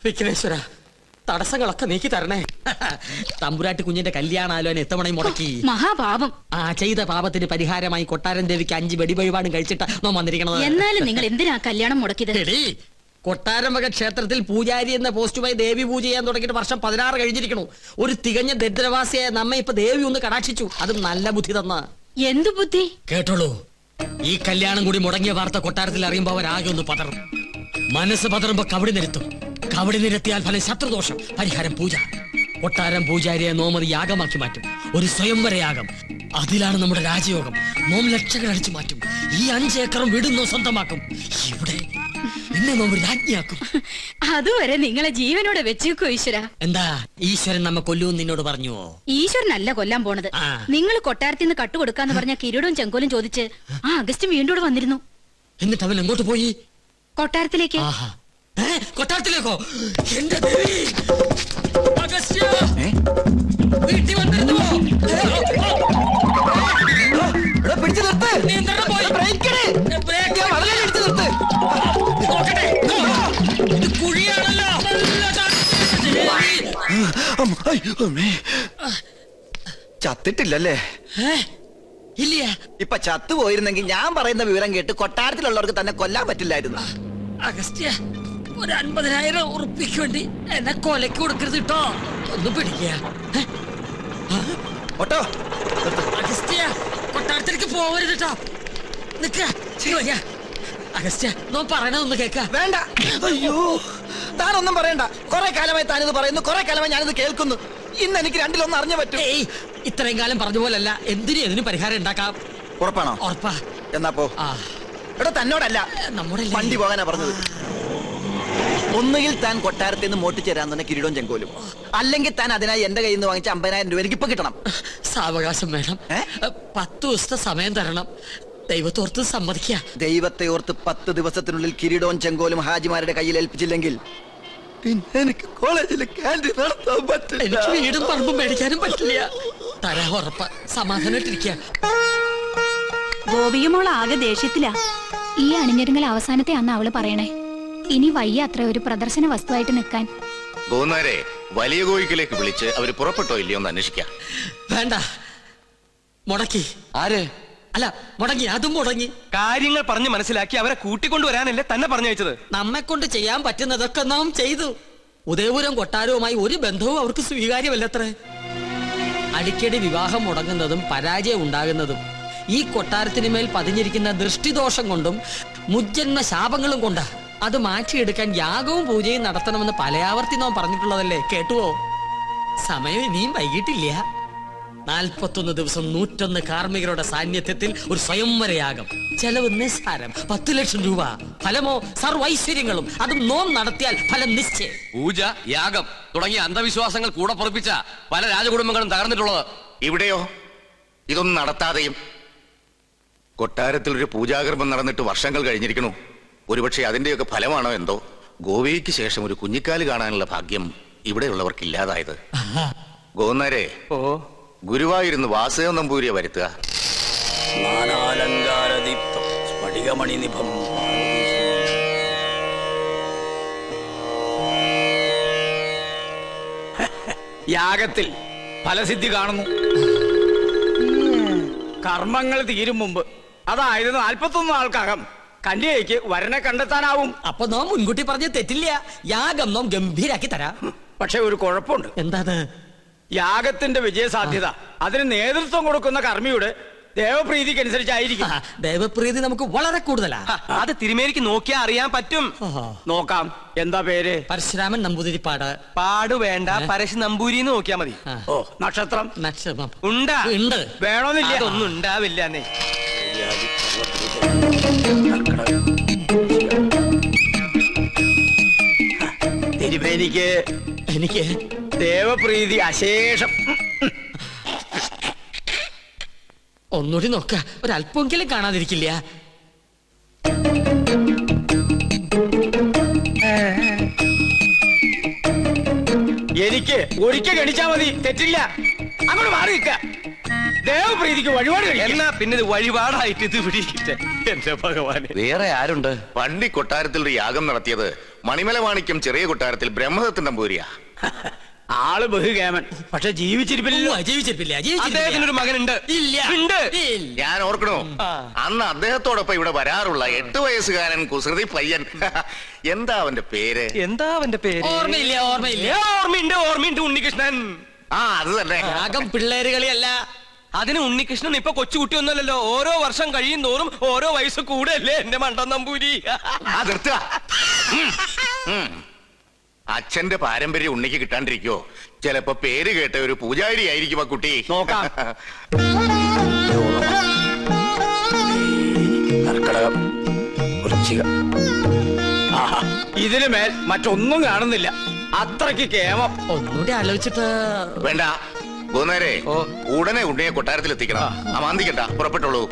വിഘ്നേശ്വര, തടസ്സങ്ങളൊക്കെ നീക്കി തരണേ. തമ്പുരാട്ടി കുഞ്ഞിന്റെ കല്യാണാലോചന എത്തവണയും മുടക്കി. മഹാപാപം. ആ ചെയ്ത പാപത്തിന് പരിഹാരമായി കൊട്ടാരൻ ദേവിക്ക് 5 വെടിവഴിപാടും കഴിച്ചിട്ട് നോ വന്നിരിക്കണത്. എന്നാലും നിങ്ങൾ എന്തിനാ കല്യാണം മുടക്കിയത്? കൊട്ടാരം വക ക്ഷേത്രത്തിൽ പൂജാരി എന്ന പോസ്റ്റുമായി ദേവി പൂജ ചെയ്യാൻ തുടങ്ങിയിട്ട് വർഷം 16 കഴിഞ്ഞിരിക്കണു. ഒരു തികഞ്ഞ ദരിദ്രവാസിയായ നമ്മെ ഇപ്പൊ ദേവി ഒന്ന് കടാക്ഷിച്ചു. അതും നല്ല ബുദ്ധി തന്ന. എന്തു ബുദ്ധി? കേട്ടോളൂ, ഈ കല്യാണം കൂടി മുടങ്ങിയ വാർത്ത കൊട്ടാരത്തിൽ അറിയുമ്പോ അവരാകെ ഒന്ന് പതറും. മനസ്സ് പതറുമ്പോ കവടി നിരത്തും. കവടി നിരത്തിയാൽ ഫലം ശത്രുദോഷം, പരിഹാരം പൂജ. കൊട്ടാരം പൂജാരിയെ നോമതി യാഗമാക്കി മാറ്റും. ഒരു സ്വയംവര യാഗം. അതിലാണ് നമ്മുടെ രാജയോഗം. നോം ലക്ഷങ്ങൾ അടിച്ചു മാറ്റും. ഈ 5 ഏക്കറും വീടുന്നോ സ്വന്തമാക്കും. ഇവിടെ എന്നെ നോം രാജ്ഞിയാക്കും. അതുവരെ നിങ്ങളെ ജീവനോടെ വെച്ചേക്കോ ഈശ്വര. എന്താ ഈശ്വരൻ നമ്മെ കൊല്ലൂന്ന് നിന്നോട് പറഞ്ഞുവോ? ഈശ്വരനല്ല കൊല്ലാൻ പോണത്. നിങ്ങൾ കൊട്ടാരത്തിൽ നിന്ന് കട്ടുകൊടുക്കാന്ന് പറഞ്ഞ കിരീടവും ചെങ്കോലും ചോദിച്ച് ആ അഗസ്റ്റും വീണ്ടും വന്നിരുന്നു. എന്നിട്ട് അവൻ എങ്ങോട്ട് പോയി? കൊട്ടാരത്തിലേക്ക്. കൊട്ടാരത്തിലേക്കോ? എന്റെ ദേവി! അഗസ്ത്യ! വീട്ടിൽ വന്നിരുന്നുവോ? പിടിച്ചു നിർത്ത്. നീ എന്താ പോയി? നോക്കട്ടെ, ഇത് കുഴിയാണല്ലോ. ചത്തിട്ടില്ലല്ലേ? ഇല്ല. ഇപ്പൊ ചത്തുപോയിരുന്നെങ്കിൽ ഞാൻ പറയുന്ന വിവരം കേട്ട് കൊട്ടാരത്തിലുള്ളവർക്ക് തന്നെ കൊല്ലാൻ പറ്റില്ലായിരുന്നു. അഗസ്ത്യ, ഒരു 50,000 ഉറുപ്പിക്ക് വേണ്ടി എന്നെ കൊലക്ക് കൊടുക്കരുത് കേട്ടോ. ഒന്ന് പിടിക്കുക. അഗസ്ത്യ, കൊട്ടാരത്തിലേക്ക് പോവരുത് കേട്ടോ. നിക്ക. അഗസ്ത്യ, നോ പറയണതൊന്ന് കേക്ക. വേണ്ട. അയ്യോ, താനൊന്നും പറയണ്ട. കുറെ കാലമായി താനിത് പറയുന്നു, കുറെ കാലമായി ഞാനിത് കേൾക്കുന്നു. ഇന്ന് എനിക്ക് രണ്ടിലൊന്നും അറിഞ്ഞു പറ്റും. ഇത്രയും കാലം പറഞ്ഞ പോലല്ല. എന്തിനും പരിഹാരം ഉണ്ടാക്കാം. ഉറപ്പാണോ? ഉറപ്പാ. എന്നാ പോ. എടാ, തന്നോടല്ല, നമ്മുടെ വണ്ടി പോകാനാ പറഞ്ഞത്. ഒന്നുകിൽ താൻ കൊട്ടാരത്തിൽ നിന്ന് മോട്ടിച്ചേരാൻ തന്നെ കിരീടവും ചെങ്കോലും, അല്ലെങ്കിൽ താൻ അതിനായി എന്റെ കയ്യിൽ നിന്ന് വാങ്ങിച്ച 50,000 രൂപ എനിക്ക് ഇപ്പൊ കിട്ടണം. സാവകാശം വേണം. 10 ദിവസത്തെ സമയം തരണം. ദൈവത്തോർത്ത് സമ്മതിക്കുക. ദൈവത്തെ ഓർത്ത് 10 ദിവസത്തിനുള്ളിൽ കിരീടവും ചെങ്കോലും ഹാജിമാരുടെ കയ്യിൽ ഏൽപ്പിച്ചില്ലെങ്കിൽ പിന്നെ എനിക്ക് കോളേജിൽ ക്യാൻറ്റീൻ നടത്താൻ പറ്റില്ല. എനിക്ക് വീടും പറമ്പും മേടിക്കാനും പറ്റില്ല. തരാ ഉറപ്പ. സമാധാനായിട്ടിരിക്കുക. ഗോപികമോൾ ആകെ ദേഷ്യത്തിലാ. ഈ അണിഞ്ഞൊരുങ്ങൽ അവസാനത്തെ അന്ന് അവള് പറയണേ. ഇനി വയ്യ അത്ര ഒരു പ്രദർശന വസ്തുവായിട്ട് നിൽക്കാൻ. ഗോന്നാരെ വലിയ കോയിക്കിലേക്ക് വിളിച്ച് അവര് പുറപ്പെട്ടോ ഇല്ലയോ എന്ന് അന്വേഷിക്കാം. വേണ്ട, മുടക്കി. ആര്? അല്ല, മുടങ്ങി. അതും മുടങ്ങി. കാര്യങ്ങൾ പറഞ്ഞ് മനസ്സിലാക്കി അവരെ കൂട്ടിക്കൊണ്ടുവരാനല്ലേ തന്നെ പറഞ്ഞയച്ചത്. നമ്മെ കൊണ്ട് ചെയ്യാൻ പറ്റുന്നതൊക്കെ നാം ചെയ്തു. ഉദയപുരം കൊട്ടാരവുമായി ഒരു ബന്ധവും അവർക്ക് സ്വീകാര്യമല്ലത്രേ. അടിക്കടി വിവാഹം മുടങ്ങുന്നതും പരാജയം ഉണ്ടാകുന്നതും ഈ കൊട്ടാരത്തിന് മേൽ പതിഞ്ഞിരിക്കുന്ന ദൃഷ്ടിദോഷം കൊണ്ടും മുജ്ജന്മ ശാപങ്ങളും കൊണ്ടാ. അത് മാറ്റിയെടുക്കാൻ യാഗവും പൂജയും നടത്തണമെന്ന് പലയാവർത്തി നാം പറഞ്ഞിട്ടുള്ളതല്ലേ. കേട്ടുവോ? സമയം ഇനിയും വൈകിട്ടില്ല. 41 ദിവസം 101 കാർമ്മികരുടെ സാന്നിധ്യത്തിൽ ഒരു സ്വയംവരയാഗം. ചെലവ് നിസ്സാരം, 10 ലക്ഷം രൂപ. ഫലമോ സർവൈശ്വര്യങ്ങളും. അതും നോം നടത്തിയാൽ ഫലം നിശ്ചയം. പൂജ, യാഗം തുടങ്ങിയ അന്ധവിശ്വാസങ്ങൾ കൂടെ പൊറപ്പിച്ച പല രാജകുടുംബങ്ങളും തകർന്നിട്ടുള്ളത്. ഇവിടെയോ ഇതൊന്നും നടത്താതെയും കൊട്ടാരത്തിൽ ഒരു പൂജാകർമ്മം നടന്നിട്ട് വർഷങ്ങൾ കഴിഞ്ഞിരിക്കണു. ഒരുപക്ഷെ അതിന്റെയൊക്കെ ഫലമാണോ എന്തോ ഗോവയ്ക്ക് ശേഷം ഒരു കുഞ്ഞിക്കാല് കാണാനുള്ള ഭാഗ്യം ഇവിടെയുള്ളവർക്ക് ഇല്ലാതായത്. ഗോന്നാരെ, ഗുരുവായൂരുന്ന് വാസുദേവ നമ്പൂരിയെ വരുത്തുക. യാഗത്തിൽ ഫലസിദ്ധി കാണുന്നു. കർമ്മങ്ങൾ തീരും മുമ്പ്, അതായത് 41 നാൾക്കകം കന്യകയ്ക്ക് വരനെ കണ്ടെത്താനാവും. അപ്പൊ നാം മുൻകൂട്ടി പറഞ്ഞ തെറ്റില്ല. യാഗം നാം ഗംഭീരാക്കി തരാം. പക്ഷെ ഒരു കുഴപ്പമുണ്ട്. എന്താണ്? യാഗത്തിന്റെ വിജയസാധ്യത അതിന് നേതൃത്വം കൊടുക്കുന്ന കർമ്മിയുടെ ദേവപ്രീതിക്ക് അനുസരിച്ചായിരിക്കും. ദേവപ്രീതി നമുക്ക് വളരെ കൂടുതലാ. അത് തിരുമേനിക്ക് നോക്കിയാൽ അറിയാൻ പറ്റും. നോക്കാം. എന്താ പേര്? പരശുരാമൻ നമ്പൂതിരിപ്പാട്. പാട് വേണ്ട, പരശു നമ്പൂരി നോക്കിയാ മതി. ഓ, നക്ഷത്രം? നക്ഷത്രം ഉണ്ടാ? ഉണ്ട്. വേണമെന്നില്ല. അതൊന്നും ഉണ്ടാവില്ല. തിരുമേനിക്ക് എനിക്ക് ദേവപ്രീതി അശേഷം. ഒന്നുകൂടി നോക്ക, ഒരല്പമെങ്കിലും കാണാതിരിക്കില്ല. എനിക്ക് ഒരിക്കൽ ഗണിച്ചാ മതി, തെറ്റില്ല. അങ്ങോട്ട് മാറി നിൽക്ക. ദേവപ്രീതിക്ക് വഴിപാട് കഴിക്കാം. എന്നാ പിന്നെ ഇത് വഴിപാടായിട്ട് ഇത് പിടിക്കട്ടെ എന്റെ ഭഗവാനെ. വേറെ ആരുണ്ട്? പണ്ടി കൊട്ടാരത്തിൽ ഒരു യാഗം നടത്തിയത് മണിമല മാണിക്യം ചെറിയ കൊട്ടാരത്തിൽ ബ്രഹ്മദത്തൻ നമ്പൂരിയാ. ആള് ബഹുകേമൻ, പക്ഷെ ജീവിച്ചിരിപ്പില്ലല്ലോ. ജീവിച്ചിരിപ്പില്ല അദ്ദേഹത്തിനൊരു മകനുണ്ട്. ഇല്ല ഉണ്ട്. ഞാൻ ഓർക്കണോ, അന്ന് അദ്ദേഹത്തോടൊപ്പം ഇവിടെ വരാറുള്ള 8 വയസ്സുകാരൻ കുസൃതി പയ്യൻ. എന്താ അവന്റെ പേര്? എന്താ അവന്റെ പേര്? ഓർമ്മയില്ല ഓർമ്മയുണ്ട് ഉണ്ണികൃഷ്ണൻ. അത് തന്നെ. യാഗം പിള്ളേര് കളിയല്ല. അതിന് ഉണ്ണികൃഷ്ണൻ ഇപ്പൊ കൊച്ചുകുട്ടിയൊന്നുമല്ലല്ലോ. ഓരോ വർഷം കഴിയും തോറും ഓരോ വയസ്സ് കൂടെയല്ലേ എന്റെ മണ്ടൻ നമ്പൂരി. നിർത്തുക. അച്ഛന്റെ പാരമ്പര്യം ഉണ്ണിക്ക് കിട്ടാണ്ടിരിക്കോ? ചിലപ്പോ പേര് കേട്ട ഒരു പൂജാരി ആയിരിക്കും ആ കുട്ടി. നോക്കാം. കർക്കടകം, വൃശ്ചികം. ഇതിന് മേൽ മറ്റൊന്നും കാണുന്നില്ല. അത്രയ്ക്ക് കേമം. ഒന്നുകൂടി ആലോചിച്ചിട്ട് വേണ്ട. പോന്നേരെ ഉടനെ ഉണ്ണിയെ കൊട്ടാരത്തിൽ എത്തിക്കണം. അമാന്തിക്കണ്ട, പുറപ്പെട്ടോളൂ.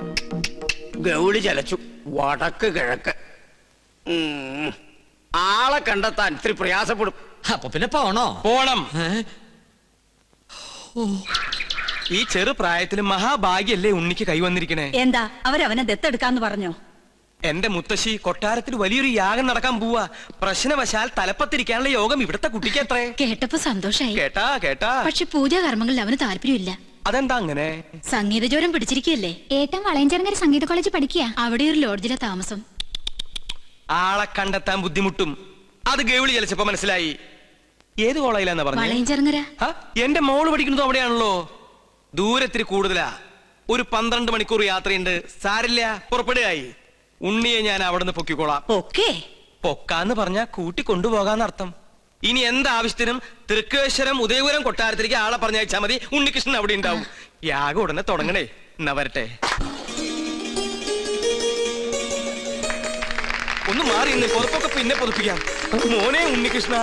ഗൗളി ചലച്ചു. വടക്ക് കിഴക്ക്. ആളെ കണ്ടെത്താൻ ഇത്തിരി പ്രയാസപ്പെടും. അപ്പൊ പിന്നെ പോണോ? പോണം. ഈ ചെറു പ്രായത്തിൽ മഹാഭാഗ്യല്ലേ ഉണ്ണിക്ക് കൈവന്നിരിക്കണേ. എന്താ അവരവനെ ദത്തെടുക്കാന്ന് പറഞ്ഞോ? എന്റെ മുത്തശ്ശി കൊട്ടാരത്തിൽ വലിയൊരു യാഗം നടക്കാൻ പോവാ. പ്രശ്നവശാൽ തലപ്പത്തിരിക്കാനുള്ള യോഗം ഇവിടുത്തെ കുട്ടിക്ക് എത്രേ. കേട്ടപ്പോ സന്തോഷായി. കേട്ടാ പക്ഷെ പൂജാകർമ്മങ്ങളിൽ അവന് താല്പര്യമില്ല. അതെന്താ അങ്ങനെ? സംഗീതജ്വരം പിടിച്ചിരിക്കുകയല്ലേ. ഏട്ടൻ വളയഞ്ചേർങ്ങര സംഗീത കോളേജിൽ പഠിക്കുക. അവിടെ ഒരു ലോഡ്ജിലെ താമസം. ആളെ കണ്ടെത്താൻ ബുദ്ധിമുട്ടും. അത് ഗൗളി ചലിച്ചപ്പോ മനസ്സിലായി. ഏത് കോളേജിലാന്നാ പറഞ്ഞു? വളയഞ്ചേർങ്ങര. എന്റെ മോള് പഠിക്കുന്നത് അവിടെയാണല്ലോ. ദൂരത്തിരി കൂടുതലാ. ഒരു 12 മണിക്കൂർ യാത്രയുണ്ട്. സാരില്ല, പുറപ്പെടുകയായി. ഉണ്ണിയെ ഞാൻ അവിടെ നിന്ന് പൊക്കിക്കോളാം. ഓക്കേ. പൊക്കാന്ന് പറഞ്ഞാ കൂട്ടിക്കൊണ്ടുപോകാന്നർത്ഥം. ഇനി എന്താവശ്യത്തിനും തൃക്കേശ്വരം ഉദയപുരം കൊട്ടാരത്തിലേക്ക് ആളെ പറഞ്ഞയച്ചാ മതി. ഉണ്ണികൃഷ്ണൻ അവിടെ ഉണ്ടാവും. യാഗം ഉടനെ തുടങ്ങണേ. എന്നാ വരട്ടെ. ഒന്ന് മാറി ഇന്ന് പുറത്തൊക്കെ പിന്നെ പൊതുപ്പിക്കാം. മോനെ ഉണ്ണികൃഷ്ണ,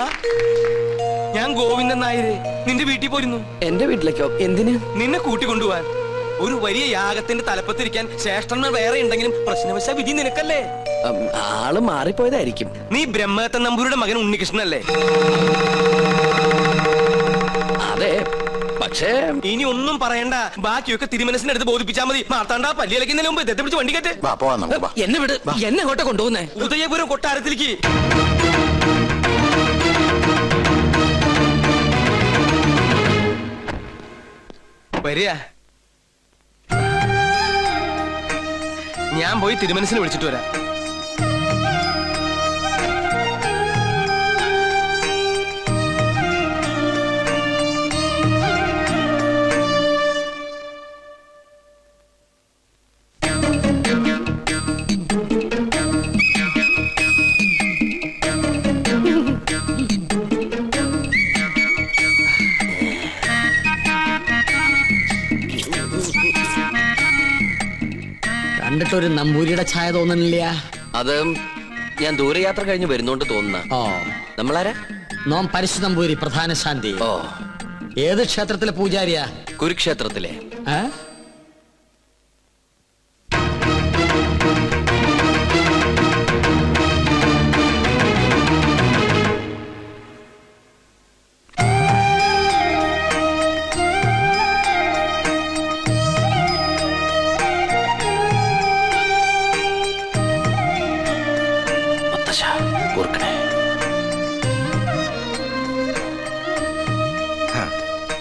ഞാൻ ഗോവിന്ദൻ നായര് നിന്റെ വീട്ടിൽ പോയിരുന്നു. എന്റെ വീട്ടിലേക്കോ? എന്തിന്? നിന്നെ കൂട്ടിക്കൊണ്ടുപോവാൻ. ഒരു വലിയ യാഗത്തിന്റെ തലപ്പത്തിരിക്കാൻ ശ്രേഷ്ഠന്മാർ വേറെ ഉണ്ടെങ്കിലും പ്രശ്നവശ വിധി നിനക്കല്ലേ. ആള് മാറിപ്പോയതായിരിക്കും. നീ ബ്രഹ്മദത്തൻ നമ്പൂരിയുടെ മകൻ ഉണ്ണികൃഷ്ണനല്ലേ? അതെ, പക്ഷേ ഇനി ഒന്നും പറയണ്ട. ബാക്കിയൊക്കെ തിരുമനസിനടുത്ത് ബോധിപ്പിച്ചാൽ മതി. മാർത്താണ്ട പല്ലിയിലക്കുന്നതിന് മുമ്പ് ഇദ്ദേഹത്തെ പിടിച്ച് വണ്ടി കെട്ട്. എന്നെ വിട്. എന്നെ എങ്ങോട്ടാ കൊണ്ടുപോകുന്നേ? ഉദയപുരം കൊട്ടാരത്തിലേക്ക്. വരിക. ഞാൻ പോയി തിരുമനസിനെ വിളിച്ചിട്ട് വരാം. കണ്ടിട്ടൊരു നമ്പൂരിയുടെ ഛായ തോന്നണില്ല. അത് ഞാൻ ദൂരയാത്ര കഴിഞ്ഞ് വരുന്നോണ്ട് തോന്നുന്ന. ഓ, നമ്മളാരാ? നോം പരശു നമ്പൂരി, പ്രധാന ശാന്തി. ഓ, ഏത് ക്ഷേത്രത്തിലെ പൂജാരിയാ? കുരുക്ഷേത്രത്തിലെ. ഏ?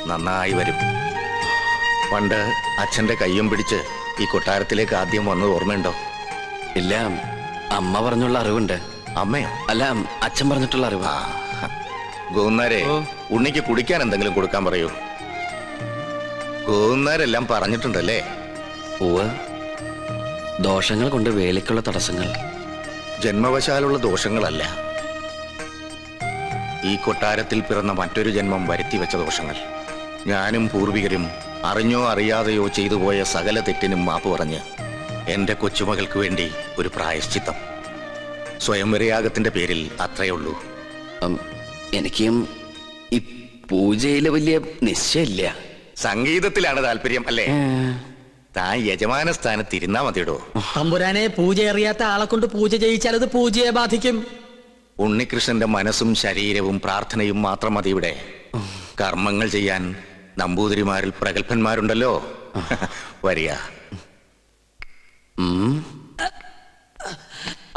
നന്നായി വരും. പണ്ട് അച്ഛന്റെ കയ്യും പിടിച്ച് ഈ കൊട്ടാരത്തിലേക്ക് ആദ്യം വന്നത് ഓർമ്മയുണ്ടോ? ഇല്ല, അമ്മ പറഞ്ഞുള്ള അറിവുണ്ട്. അമ്മയോ? അല്ല, അച്ഛൻ പറഞ്ഞിട്ടുള്ള അറിവ്. ഗോന്നാരെ, ഉണ്ണിക്ക് കുടിക്കാൻ എന്തെങ്കിലും കൊടുക്കാൻ പറയൂ. ഗോന്നാരെല്ലാം പറഞ്ഞിട്ടുണ്ടല്ലേ? ഉവ്വ്. ദോഷങ്ങൾ കൊണ്ട് വേലയ്ക്കുള്ള തടസ്സങ്ങൾ. ജന്മവശാലുള്ള ദോഷങ്ങളല്ല, ഈ കൊട്ടാരത്തിൽ പിറന്ന മറ്റൊരു ജന്മം വരുത്തി വെച്ച ദോഷങ്ങൾ. ഞാനും പൂർവികരും അറിഞ്ഞോ അറിയാതെയോ ചെയ്തു പോയ സകല തെറ്റിനും മാപ്പ് പറഞ്ഞ് എന്റെ കൊച്ചുമകൾക്ക് വേണ്ടി ഒരു പ്രായശ്ചിത്തം. സ്വയംവരയാഗത്തിന്റെ പേരിൽ അത്രയുള്ളൂ. എനിക്കും ഈ പൂജയില് വലിയ നിശ്ചയില്ല. സംഗീതത്തിലാണ് താല്പര്യം അല്ലേ? താൻ യജമാന സ്ഥാനത്ത് ഇരുന്നാ മതിയിടോ. തമ്പുരാനെ, പൂജ അറിയാത്ത ആളെ കൊണ്ട് പൂജ ചെയ്യിച്ചാൽ അത് പൂജയെ ബാധിക്കും. ഉണ്ണികൃഷ്ണന്റെ മനസ്സും ശരീരവും പ്രാർത്ഥനയും മാത്രം മതി ഇവിടെ. കർമ്മങ്ങൾ ചെയ്യാൻ നമ്പൂതിരിമാരിൽ പ്രഗത്ഭന്മാരുണ്ടല്ലോ. വരിക.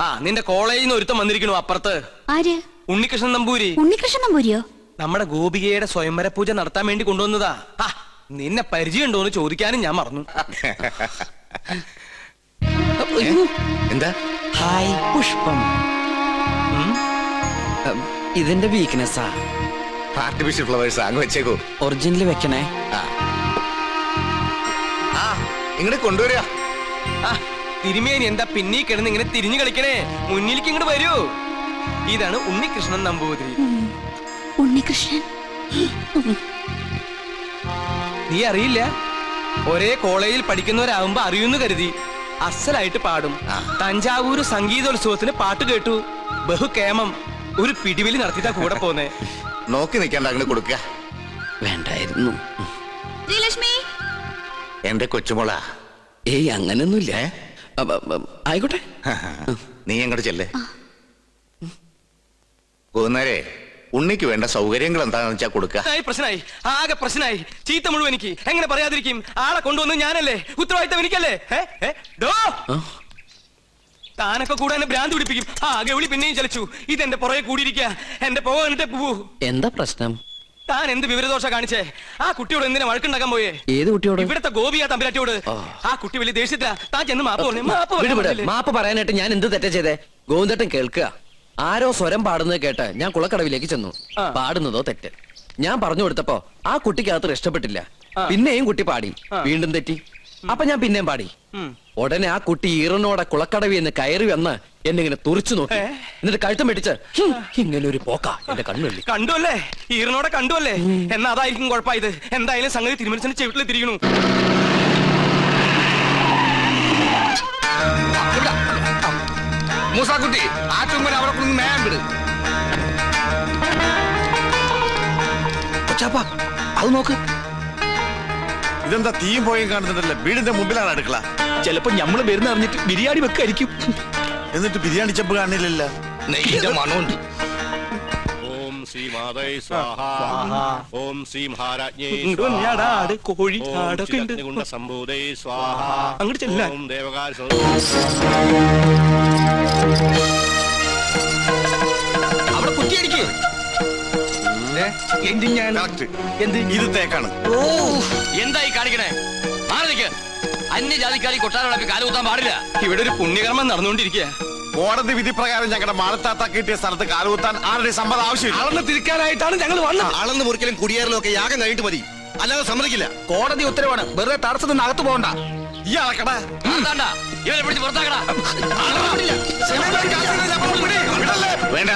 ആ നിന്റെ കോളേജിൽ നിന്ന് ഒരുത്തം വന്നിരിക്കണു അപ്പുറത്ത്. ആര്? ഉണ്ണികൃഷ്ണൻ നമ്പൂരി. ഉണ്ണികൃഷ്ണൻ നമ്പൂരിയോ? നമ്മുടെ ഗോപികയുടെ സ്വയംവര പൂജ നടത്താൻ വേണ്ടി കൊണ്ടുവന്നതാ. നിന്നെ പരിചയമുണ്ടോന്ന് ചോദിക്കാനും ഞാൻ മറന്നു. എന്താ? ഹായ് പുഷ്പം. ഇതിന്റെ വീക്ക്നെസ്സാ. ആർട്ടിഫിഷ്യൽ ഫ്ലവേഴ്സ് അങ്ങ് വെച്ചേക്കോ. ഒറിജിനൽ വെക്കണേ. ഇങ്ങോട്ട് കൊണ്ടുവരിക. തിരുമേനി എന്താ പിന്നീ കിടന്ന് ഇങ്ങനെ തിരിഞ്ഞു കളിക്കണേ? മുന്നിലേക്ക് ഇങ്ങോട്ട് വരൂ. ഇതാണ് ഉണ്ണികൃഷ്ണൻ നമ്പൂതിരി. ഉണ്ണികൃഷ്ണൻ നീ അറിയില്ല? ഒരേ കോളേജിൽ പഠിക്കുന്നവരാകുമ്പോ അറിയുന്നു കരുതി. അസലായിട്ട് പാടും. തഞ്ചാവൂര് സംഗീതോത്സവത്തിന് പാട്ട് കേട്ടു. ബഹുകേമം. ഒരു പിടിവലി നടത്തിയിട്ടാ കൂടെ പോന്നേ. നോക്കി നിൽക്കാണ്ട് അങ്ങനെ കൊടുക്കുക. വേണ്ടായിരുന്നു. ശ്രീലക്ഷ്മി. എന്റെ കൊച്ചുമോള. ഏയ് അങ്ങനൊന്നുമില്ല. ആയിക്കോട്ടെ. നീ അങ്ങോട്ട് ചെല്ലേ. പോകുന്നേരെ ഉണ്ണിക്ക് വേണ്ട സൗകര്യങ്ങൾ എന്താണെന്ന് വെച്ചാ കൊടുക്കുക. പ്രശ്നമായി, ആകെ പ്രശ്നമായി. ചീത്ത മുഴുവൻ എനിക്ക്. എങ്ങനെ പറയാതിരിക്കും? ആളെ കൊണ്ടുവന്ന് ഞാനല്ലേ, ഉത്തരവാദിത്തം എനിക്കല്ലേ. താനൊക്കെ കൂടെ എന്നെ ഭ്രാന്ത് പിടിപ്പിക്കും. ഗൗളി പിന്നെയും ചലിച്ചു. ഇതെന്റെ പുറകെ കൂടിയിരിക്കുക. എന്റെ പോകട്ടെ പോവൂ. എന്താ പ്രശ്നം? താൻ എന്ത് വിവരദോഷ കാണിച്ചേ? ആ കുട്ടിയോട് എന്തിനാ വഴക്കുണ്ടാക്കാൻ പോയേ? ഏത് കുട്ടിയോട്? ഇവിടത്തെ ഗോപിയാ തമ്പുരാട്ടിയോട്. ആ കുട്ടി വലിയ ദേഷ്യത്തിലാ. താൻ ചെന്ന് മാപ്പ് പറയാനായിട്ട് ഞാൻ എന്ത് തെറ്റാ ചെയ്തേ? ഗോവിന്ദേട്ടൻ കേൾക്കുക. ആരോ സ്വരം പാടുന്നത് കേട്ട് ഞാൻ കുളക്കടവിലേക്ക് ചെന്നു. പാടുന്നതോ തെറ്റ്. ഞാൻ പറഞ്ഞു കൊടുത്തപ്പോ ആ കുട്ടിക്കകത്ത് ഇഷ്ടപ്പെട്ടില്ല. പിന്നെയും കുട്ടി പാടി. വീണ്ടും തെറ്റി. അപ്പൊ ഞാൻ പിന്നെയും പാടി. ഉടനെ ആ കുട്ടി ഈറനോടെ കുളക്കടവി എന്ന് കയറി വന്ന് എന്നെ ഇങ്ങനെ തുറിച്ചു നോക്കി. എന്നിട്ട് കഴുത്തം വെട്ടിച്ച് ഇങ്ങനെ ഒരു പോക്ക എന്റെ കണ്ണുള്ളി. കണ്ടുവല്ലേ? ഈറനോടെ കണ്ടുവല്ലേ? എന്നാ അതായിരിക്കും കുഴപ്പമായത്. എന്തായാലും സംഗതി തിരുമനസിന്റെ ചെവിട്ടിൽ തിരിയണു. മൂസാക്കുട്ടി ആ ചുമ്മൻ അവിടെ കൊണ്ട് മേയാൻ വിട്. അത് നോക്ക്. ഇതെന്താ തീയും പോയും കാണുന്നുണ്ടല്ലോ? വീടിന്റെ മുമ്പിലാണ് അടുക്കള. ചിലപ്പോ ഞമ്മള് വരുന്ന അറിഞ്ഞിട്ട് ബിരിയാണി വെക്കായിരിക്കും. എന്നിട്ട് ബിരിയാണി ചെമ്പ് കാണില്ലല്ല. നെയ്യുടെ മണമുണ്ട്. ഓം ശ്രീ മാതൈ സ്വാഹ. ഓം ശ്രീ മഹാരാജ്ഞേ കോഴി സംഭൂതൈ സ്വാഹ. അങ്ങോട്ട് ചെല്ല. ഓം ദേവകാല അവിടെ കുറ്റിയടിക്ക്. ഇത് തേക്കാണ്. എന്തായി കാണിക്കണേ? ആരൊക്കെ അന്യജാതിക്കാരി കൊട്ടാരം കാലുകുത്താൻ പാടില്ല. ഇവിടെ ഒരു പുണ്യകർമ്മം നടന്നുകൊണ്ടിരിക്കുക. കോടതി വിധി പ്രകാരം ഞങ്ങളുടെ മാളത്താത്ത കിട്ടിയ സ്ഥലത്ത് കാലുകുത്താൻ ആരുടെ സമ്മതം ആവശ്യമില്ല. അളന്ന് തിരിക്കാനായിട്ടാണ് ഞങ്ങൾ വന്നത്. അളന്ന് മുറിക്കലും കുടിയേറലും ഒക്കെ യാഗം കഴിഞ്ഞിട്ട് മതി, അല്ലാതെ സമ്മതിക്കില്ല. കോടതി ഉത്തരവാണ്. വെറുതെ തടസ്സം നിന്ന് അകത്ത് പോകണ്ട. ഈ അളക്കടാ. ഇവരെ പിടിച്ച് പുറത്താക്കടാ. വേണ്ട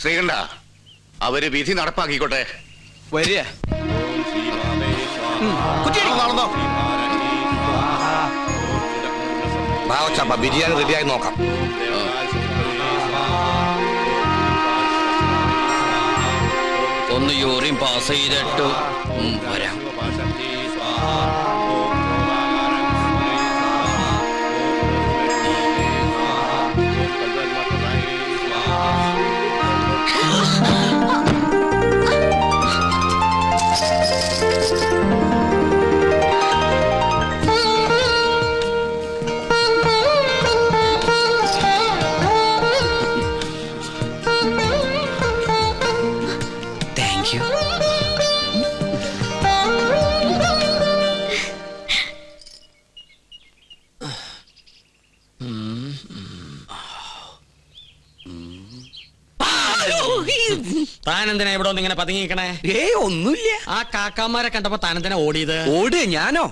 ശ്രീകണ്ഠ, അവര് വിധി നടപ്പാക്കിക്കോട്ടെ. വരിക. ബിരിയാണി റെഡിയായി നോക്കാം. ഒന്ന് യൂറിൻ പാസ് ചെയ്തിട്ട് വരാം. താനെന്തിനാ ഇവിടെ ഒന്ന് ഇങ്ങനെ പതുങ്ങിക്കണേ? ഒന്നുമില്ല. ആ കാക്കാമാരെ കണ്ടപ്പോ താനെന്തിനാ ഓടിയത്? ഓട് ഞാനോ?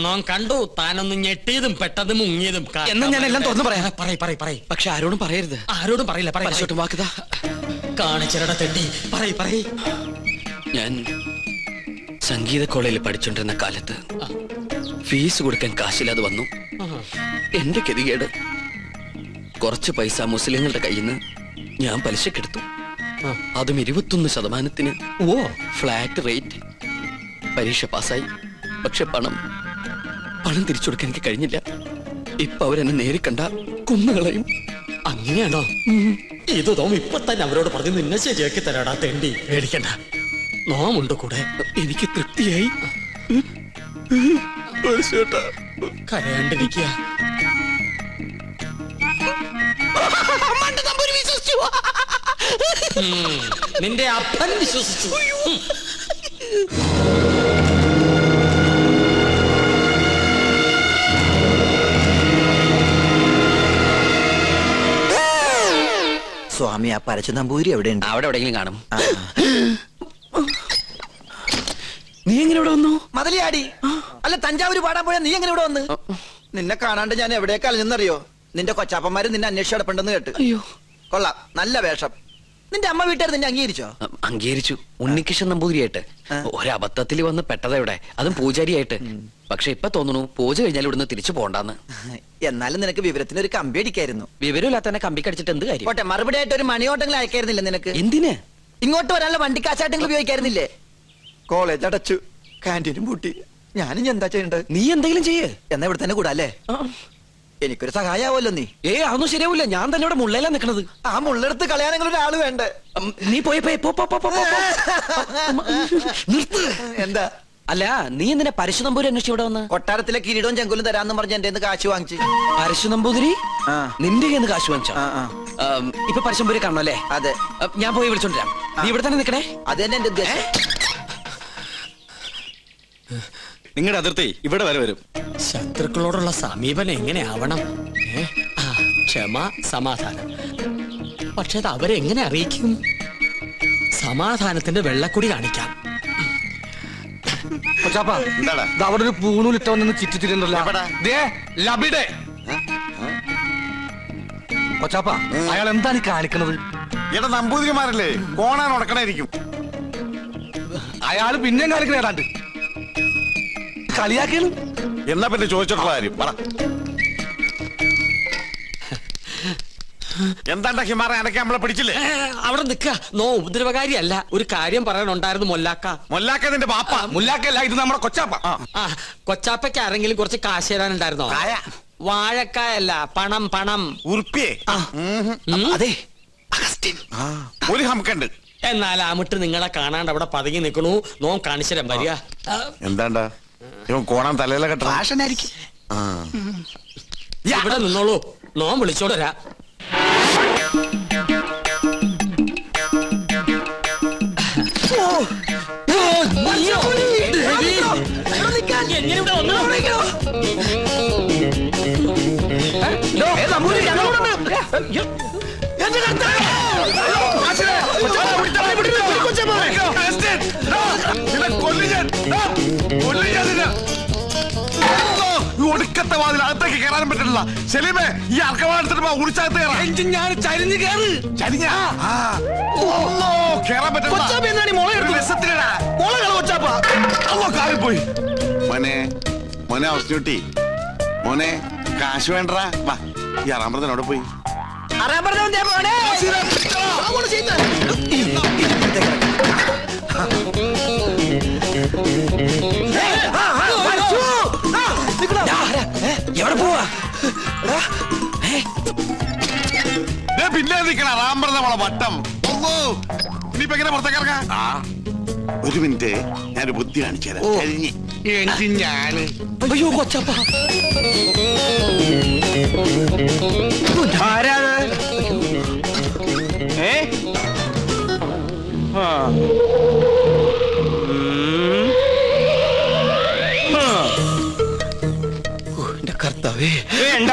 നോൻ കണ്ടു. താനൊന്ന് ഞെട്ടിയതും പെട്ടതും മുങ്ങിയതും. എന്നാ ഞാൻ എല്ലാം തുറന്നു പറയാം. പറയ്. പക്ഷെ ആരോടും പറയരുത്. ആരോടും പറയില്ല. വാക്കുതാ കാണിച്ചിരട തെണ്ടി. പറയ്. ഞാൻ സംഗീത കോളേജിൽ പഠിച്ചോണ്ടിരുന്ന കാലത്ത് ഫീസ് കൊടുക്കാൻ കാശില്ലാതെ വന്നു. എന്റെ ഗതികേട്. കുറച്ച് പൈസ മുസ്ലിങ്ങളുടെ കയ്യിൽ നിന്ന് ഞാൻ പലിശക്കെടുത്തു. അതും 21%. Flat rate. പരീക്ഷ പാസ്സായി. പക്ഷെ പണം തിരിച്ചു കൊടുക്കാൻ എനിക്ക് കഴിഞ്ഞില്ല. ഇപ്പൊ അവരെന്നെ നേരി കണ്ട കൊന്നുകളയും. അങ്ങനെയാണോ? ഇത് നോം ഇപ്പൊ തന്നെ അവരോട് പറഞ്ഞ് നിന്നെ ശരിയാക്കി തരാടാ തെണ്ടി. പേടിക്കണ്ട, നോമുണ്ട് കൂടെ. എനിക്ക് തൃപ്തിയായി. കരയാണ്ടിരിക്കുക. നിന്റെ അപ്പൻ വിശ്വസിച്ചു. സ്വാമി, ആ പരച്ചു നമ്പൂരി എവിടെയുണ്ട്? അവിടെ എവിടെയെങ്കിലും കാണും. നീ എങ്ങനെ ഇവിടെ വന്നു? മതിലിയാടി. അല്ല, തഞ്ചാവൂര് പാടാൻ പോയാ നീ എങ്ങനെ ഇവിടെ വന്ന്? നിന്നെ കാണാണ്ട് ഞാൻ എവിടേക്ക് അലഞ്ഞെന്നറിയോ? നിന്റെ കൊച്ചാപ്പന്മാര് നിന്നെ അന്വേഷിച്ച് കിടപ്പുണ്ടെന്ന് കേട്ട്. അയ്യോ, കൊള്ളാം, നല്ല വേഷം. നിന്റെ അമ്മ വീട്ടുകാർ നിന്നെ അംഗീകരിച്ചോ? അംഗീകരിച്ചു. ഉണ്ണികൃഷ്ണൻ നമ്പൂതിരിയായിട്ട്. ഒരബദ്ധത്തിൽ വന്ന് പെട്ടതെവിടെ, അതും പൂജാരിയായിട്ട്. പക്ഷെ ഇപ്പൊ തോന്നുന്നു പൂജ കഴിഞ്ഞാൽ ഇവിടുന്ന് തിരിച്ചു പോണ്ടാന്ന്. എന്നാലും നിനക്ക് വിവരത്തിന് ഒരു കമ്പി അടിക്കായിരുന്നു. വിവരമില്ലാത്ത തന്നെ കമ്പി കടിച്ചിട്ട് എന്ത് കാര്യം? പോട്ടെ, മറുപടി ആയിട്ട് ഒരു മണിയോട്ടെങ്കിലും അയക്കായിരുന്നില്ല നിനക്ക്? എന്തിന്? ഇങ്ങോട്ട് വരാനുള്ള വണ്ടിക്കാശായിട്ടെങ്കിലും ഉപയോഗിക്കായിരുന്നില്ലേ? കോളേജ് അടച്ചു, കാന്റീനും പൂട്ടി. ഞാനും എന്താ ചെയ്യണ്ടത്? നീ എന്തെങ്കിലും ചെയ്യേ. എന്നാ ഇവിടെ തന്നെ കൂടാല്ലേ? എനിക്കൊരു സഹായാവല്ലോ നീ. അതൊന്നും ശരിയാവില്ല. ഞാൻ തന്നെ ഇവിടെ മുള്ളയിലാ നിക്കണത്. ആ മുള്ളെടുത്ത് കളയാനെങ്കിലും ഒരാള് വേണ്ടേ? നീ പോയി എന്താ? അല്ല, നീ എന്തിനാ പരശു നമ്പൂരി അന്വേഷിച്ച് ഇവിടെ വന്ന്? കൊട്ടാരത്തിലെ കിരീടവും ചെങ്കുലും തരാന്ന് പറഞ്ഞ് എന്റെ കാശ് വാങ്ങിച്ചു. പരശു നമ്പൂതിരി നിന്റെ കയ്യിൽ നിന്ന് കാശ് വാങ്ങിച്ചോ? ഇപ്പൊ പരശുനമ്പൂരി കാണണോ അല്ലേ? അതെ. ഞാൻ പോയി വിളിച്ചോണ്ടിരാം. നീ ഇവിടെ തന്നെ നിക്കണേ. അത് തന്നെ എന്റെ ഉദ്ദേശം. നിങ്ങളുടെ അതിർത്തി ഇവിടെ വരെ വരും. ശത്രുക്കളോടുള്ള സമീപനം എങ്ങനെയാവണം? ക്ഷമ, സമാധാനം. പക്ഷെ അത് അവരെങ്ങനെ അറിയിക്കും? സമാധാനത്തിന്റെ വെള്ളക്കൊടി കാണിക്കാം. അവിടെ ഒരു പൂണൂലിട്ട വന്ന് ചുറ്റിത്തിരുന്നല്ലോ. കൊച്ചാപ്പ, അയാൾ എന്താണ് കാണിക്കണത്? ഇവിടെ നമ്പൂതിരിമാരല്ലേ, കോണാൻ ഉടക്കണായിരിക്കും. അയാള് പിന്നെയും കാണിക്കണ ഏതാണ്ട് കളിയാക്കിയാണ്. എന്നാ പിന്നെ ചോദിച്ചിട്ടുള്ള കാര്യം പറ. എന്താണ്ടാ ഹിമാറ, അനക്കെ നമ്മളെ പിടിച്ചില്ലേ? അവിടെ നിക്ക. നോ ഉപദ്രവകാരിയല്ല. ഒരു കാര്യം പറയാനുണ്ടായിരുന്നു. മൊല്ലാക്ക നിന്റെ ബാപ്പ. മുല്ലാക്കല്ല, ഇത് നമ്മുടെ കൊച്ചാപ്പ. കൊച്ചാപ്പയ്ക്ക് ആരെങ്കിലും കുറച്ച് കാശ് തരാനുണ്ടായിരുന്നോ? വാഴക്കായല്ല, പണം. പണം ഉറുപ്പിയേ? അതെ, ഒരു ഹംക്കുണ്ട്. എന്നാൽ ആമിട്ട് നിങ്ങളെ കാണാണ്ട് അവിടെ പതുങ്ങി നിൽക്കണു. നോം കാണിച്ചരം വരിക. എന്താണ്ടാ ഇവൻ കോണാൻ തലയില കെട്ട ഫാഷനായിരിക്കും. ഇവിടെ നിന്നോളൂ, നോം വിളിച്ചോടരാ. ഒടുക്കത്തെ വാതിൽ അകത്തേക്ക് കയറാനും പറ്റില്ല. സെലീമേ, ഈ അർക്കവാടത്തിട്ട് ഉടിച്ചകത്ത് ഞാൻ ചരിഞ്ഞ് കയറ്. കേറാൻ പറ്റില്ല. പോയി മോനെ അവസ്ഥ മോനെ കാശ് വേണ്ടറാ. വാ, ഈ അറാമ്പറത്തിനോടെ പോയി. എവിടെ പോവാ? പിന്നെ നിൽക്കണ റാമ്പറ മോളെ വട്ടം. ഇനിയിപ്പോ എങ്ങനെ പുറത്തേക്ക് ഇറങ്ങാ? ഒരു മിനിറ്റ്, ഞാനൊരു ബുദ്ധി കാണിച്ചു തരാം. ഞാന് അയ്യോ കൊച്ചപ്പ, എന്റെ കർത്താവേ. വേണ്ട,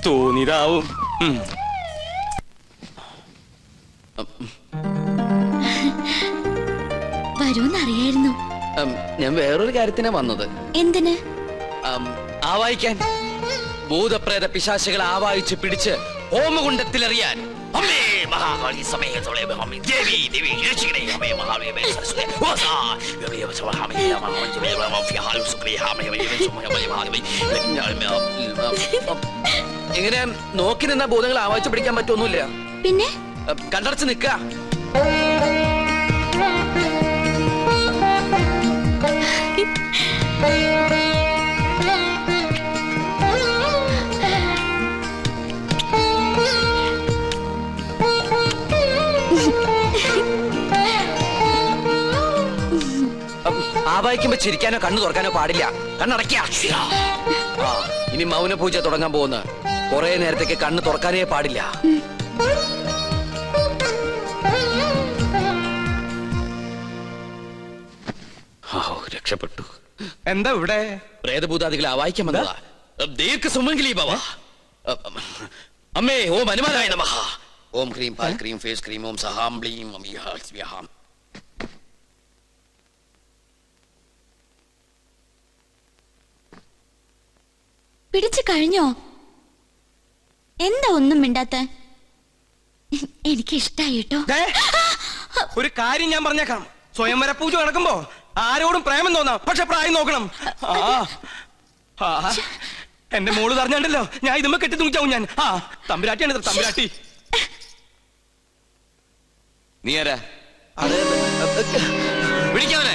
തോന്നിരാവും. വരൂന്നറിയായിരുന്നു. ഞാൻ വേറൊരു കാര്യത്തിനാ വന്നത്. എന്തിന്? ആവായിക്കാൻ. ഭൂതപ്രേത പിശാചുകളെ ആവാഹിച്ച് പിടിച്ച് ഹോമകുണ്ടത്തിലെറിയാൻ. അമ്മേ മഹാകാളി സമേതോളെ അമ്മേ ദേവി ദേവി രക്ഷിക്കണേ അമ്മേ മഹാകാളി അമ്മേ സരസ്വതി വാസാ ദേവി സഹാമേ മഹാമന്ത്രി മഹാഫി ഹാലു സുക്രി ഹാമേ മഹാമേ. എങ്ങനെ നോക്കി നിന്ന ഭൂതങ്ങളെ ആവാഹിച്ച് പിടിക്കാൻ പറ്റൊന്നുമില്ല. പിന്നെ കണ്ടടച്ച് നിക്ക. വായിക്കുമ്പോ ചിരിക്കാനോ കണ്ണു തുറക്കാനോ പാടില്ല. കണ്ണടയ്ക്ക. ഇനി മൗന പൂജ തുടങ്ങാൻ പോകുന്ന കുറെ നേരത്തേക്ക് കണ്ണ് തുറക്കാനേ പാടില്ല. രക്ഷപ്പെട്ടു. എന്താ ഇവിടെ പ്രേതഭൂതാദികളെ വായിക്കാൻ വന്നതാ. ദീർഘ സുമംഗലി ഭവ. അമ്മേ ഓം ഹനുമാനായ നമഃ. ഓം ക്രീം പാൽ ക്രീം ഫേസ് ക്രീം ഓം സഹാം ബ്ലീം അമിഹാം. പിടിച്ചു കഴിഞ്ഞോ? എന്താ ഒന്നും മിണ്ടാത്ത? എനിക്ക് ഇഷ്ടായി കേട്ടോ. ഒരു കാര്യം ഞാൻ പറഞ്ഞേക്കാം. സ്വയംവര പൂജ നടക്കുമ്പോ ആരോടും പ്രേമം തോന്നാം, പക്ഷെ പ്രായം നോക്കണം. എന്റെ മോള് പറഞ്ഞാണ്ടല്ലോ ഞാൻ ഇതുമ്മ കെട്ടി തൂങ്ങിച്ചാവും ഞാൻ. തമ്പുരാട്ടിയാണ് തമ്പുരാട്ടി. നീ ആരാ? വിളിക്കാവനെ.